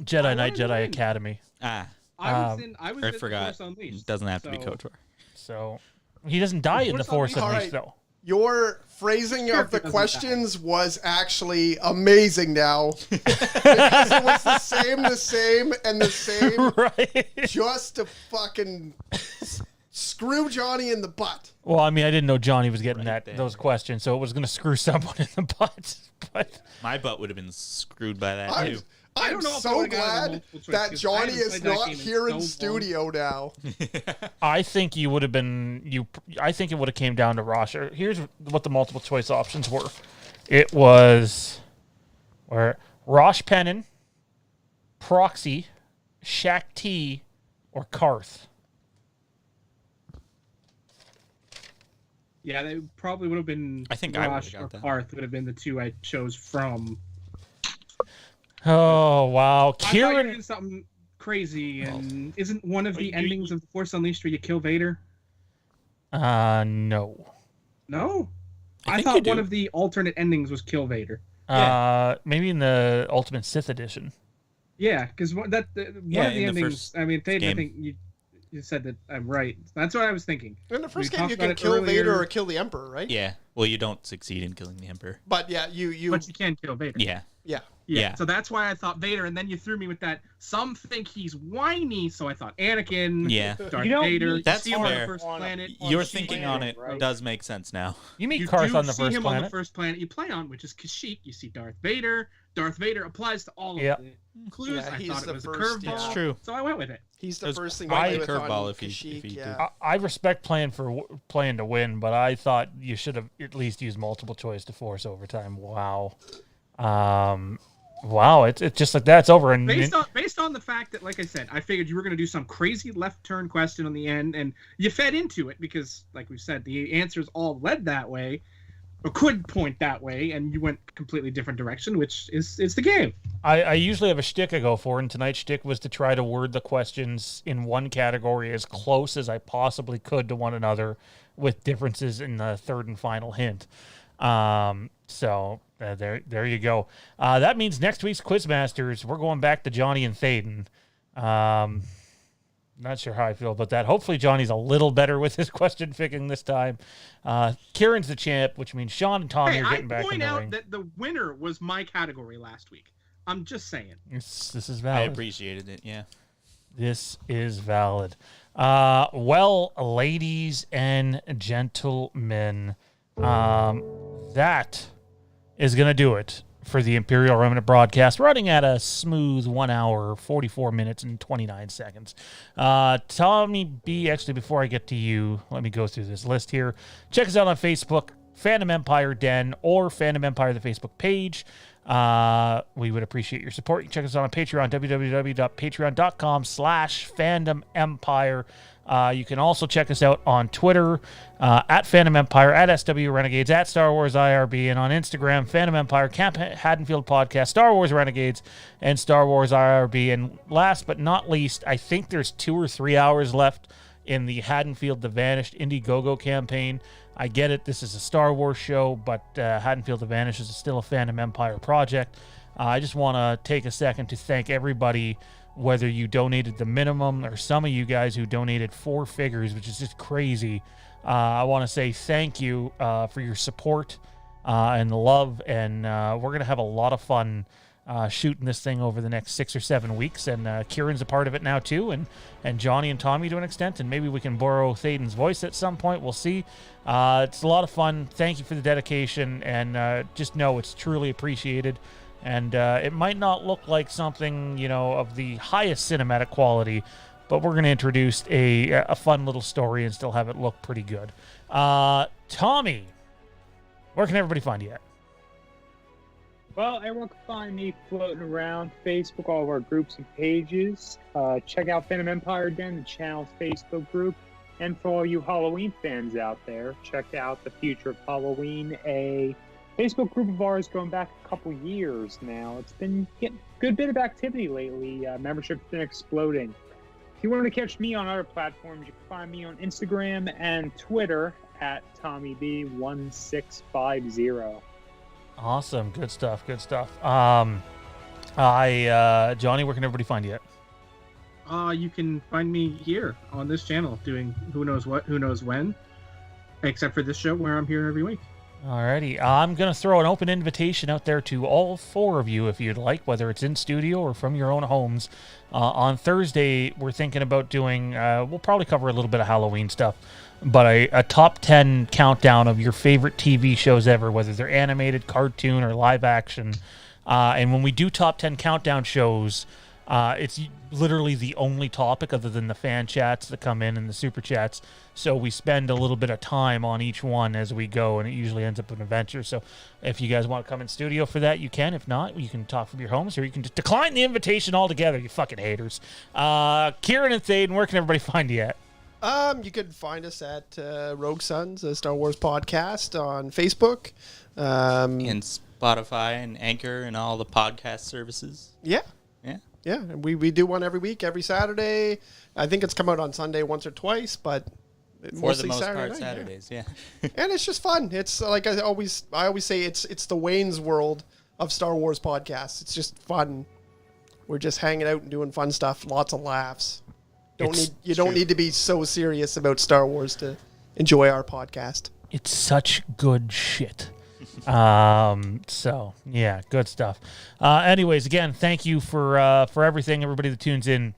Jedi Knight, Jedi Academy. Ah. I was in forgot. Force Unleashed, It doesn't have to be KOTOR. So he doesn't die in the Force Unleashed, though. Your phrasing of the questions was actually amazing now. Because it was the same, and the same. Right. Just to fucking screw Johnny in the butt. Well, I mean, I didn't know Johnny was getting those questions, so it was going to screw someone in the butt. But my butt would have been screwed by that, too. I I'm don't know if I so would've gotten glad multiple choice, that 'cause I Johnny haven't is played that not game in here in so long. studio now. I think you would have been I think it would have came down to Rosh. Here's what the multiple choice options were. It was Rosh Pennon, Proxy, Shaq T, or Karth. Yeah, they probably would have been. I think I Rosh would've got or that. Karth would have been the two I chose from. Oh wow, I thought you were Kieran. doing something crazy, and isn't one of the endings of The Force Unleashed where you kill Vader? No. No, I think you thought do. one of the alternate endings was kill Vader. Maybe in the Ultimate Sith edition. Yeah, because one of the in the endings. first I mean, Thayden, I game. think you said that I'm right. That's what I was thinking. In the first We game, you talked about can it kill earlier. Vader or kill the Emperor, right? Yeah. Well, you don't succeed in killing the Emperor. But yeah, you But you can kill Vader. Yeah. yeah. Yeah. So that's why I thought Vader, and then you threw me with that. Some think he's whiny, so I thought Anakin. Yeah. Darth You don't Vader. need You That's see him on fair. the first planet. Your Kashyyyk thinking on it right? does make sense now. You meet You Karth do on the see first him on planet. the first planet you play on, which is Kashyyyk. You see Darth Vader. Darth Vader applies to all of Yep. the clues. Yeah, I he's thought the it was a first, curveball. yeah. It's true. So I went with it. He's the There's first thing probably you a play with on curveball if he Kashyyyk, did. yeah. I respect playing to win, but I thought you should have at least used multiple choice to force overtime. Wow. Wow, it's just like that. It's over. And Based on the fact that, like I said, I figured you were going to do some crazy left turn question on the end, and you fed into it because, like we said, the answers all led that way, or could point that way, and you went completely different direction, which is the game. I usually have a shtick I go for, and tonight's shtick was to try to word the questions in one category as close as I possibly could to one another, with differences in the third and final hint. So there you go. That means next week's Quizmasters, we're going back to Johnny and Thaden. Not sure how I feel about that. Hopefully Johnny's a little better with his question picking this time. Kieran's the champ, which means Sean and Tommy Hey, are I getting back in point the out ring. that the winner was my category last week. I'm just saying. This is I valid. appreciated it. Yeah. This is valid. Well, ladies and gentlemen, that is going to do it for the Imperial Remnant broadcast, running at a smooth 1 hour, 44 minutes, and 29 seconds. Tommy B, actually, before I get to you, let me go through this list here. Check us out on Facebook, Fandom Empire Den, or Fandom Empire, the Facebook page. We would appreciate your support. You can check us out on Patreon, www.patreon.com/FandomEmpire. You can also check us out on Twitter, at Fandom Empire, at SWRenegades, at Star Wars IRB, and on Instagram, Fandom Empire, CampHaddonfieldPodcast, Star Wars Renegades, and Star Wars IRB. And last but not least, I think there's 2 or 3 hours left in the Haddonfield the Vanished Indiegogo campaign. I get it, this is a Star Wars show, but Haddonfield the Vanished is still a Fandom Empire project. I just want to take a second to thank everybody, whether you donated the minimum or some of you guys who donated 4 figures, which is just crazy. I want to say thank you for your support and the love, and we're going to have a lot of fun shooting this thing over the next 6 or 7 weeks, and Kieran's a part of it now too, and Johnny and Tommy to an extent, and maybe we can borrow Thaden's voice at some point. We'll see. It's a lot of fun. Thank you for the dedication, and just know it's truly appreciated. And it might not look like something, of the highest cinematic quality, but we're going to introduce a fun little story and still have it look pretty good. Tommy, where can everybody find you at? Well, everyone can find me floating around Facebook, all of our groups and pages. Check out Fandom Empire Den, the channel's Facebook group. And for all you Halloween fans out there, check out The Future of Halloween, a Facebook group of ours going back a couple years now. It's been getting a good bit of activity lately. Membership's been exploding. If you want to catch me on other platforms, you can find me on Instagram and Twitter at TommyB1650. Awesome. Good stuff. Johnny, where can everybody find you at? You can find me here on this channel doing who knows what, who knows when, except for this show where I'm here every week. Alrighty. I'm going to throw an open invitation out there to all 4 of you if you'd like, whether it's in studio or from your own homes. On Thursday, we're thinking about doing, we'll probably cover a little bit of Halloween stuff, but a top 10 countdown of your favorite TV shows ever, whether they're animated, cartoon, or live action. And when we do top 10 countdown shows, it's literally the only topic other than the fan chats that come in and the super chats. So we spend a little bit of time on each one as we go, and it usually ends up an adventure. So if you guys want to come in studio for that, you can. If not, you can talk from your homes, or you can just decline the invitation altogether, you fucking haters. Kieran and Thaden, where can everybody find you at? You can find us at Rogue Sons, a Star Wars podcast on Facebook. And Spotify and Anchor and all the podcast services. Yeah. Yeah. Yeah, and we do one every week, every Saturday. I think it's come out on Sunday once or twice, but For mostly the most Saturday part, night, Saturdays, yeah. And it's just fun. It's like I always say, it's the Wayne's World of Star Wars podcasts. It's just fun. We're just hanging out and doing fun stuff. Lots of laughs. You don't need to be so serious about Star Wars to enjoy our podcast. It's such good shit. So yeah, good stuff. Anyways, again, thank you for everything, everybody that tunes in.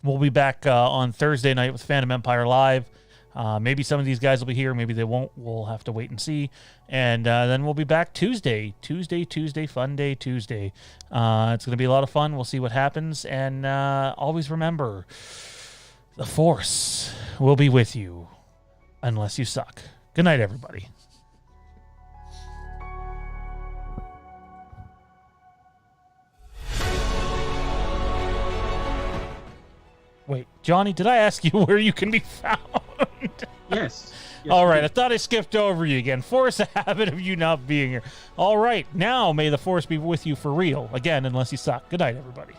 We'll be back on Thursday night with Fandom Empire Live. Maybe some of these guys will be here, maybe they won't. We'll have to wait and see. And then we'll be back Tuesday, Fun Day Tuesday. It's going to be a lot of fun. We'll see what happens. And always remember, the Force will be with you unless you suck. Good night, everybody. Wait, Johnny, did I ask you where you can be found? Yes. All right, I thought I skipped over you again. Force a habit of you not being here. All right, now may the Force be with you for real. Again, unless you suck. Good night, everybody.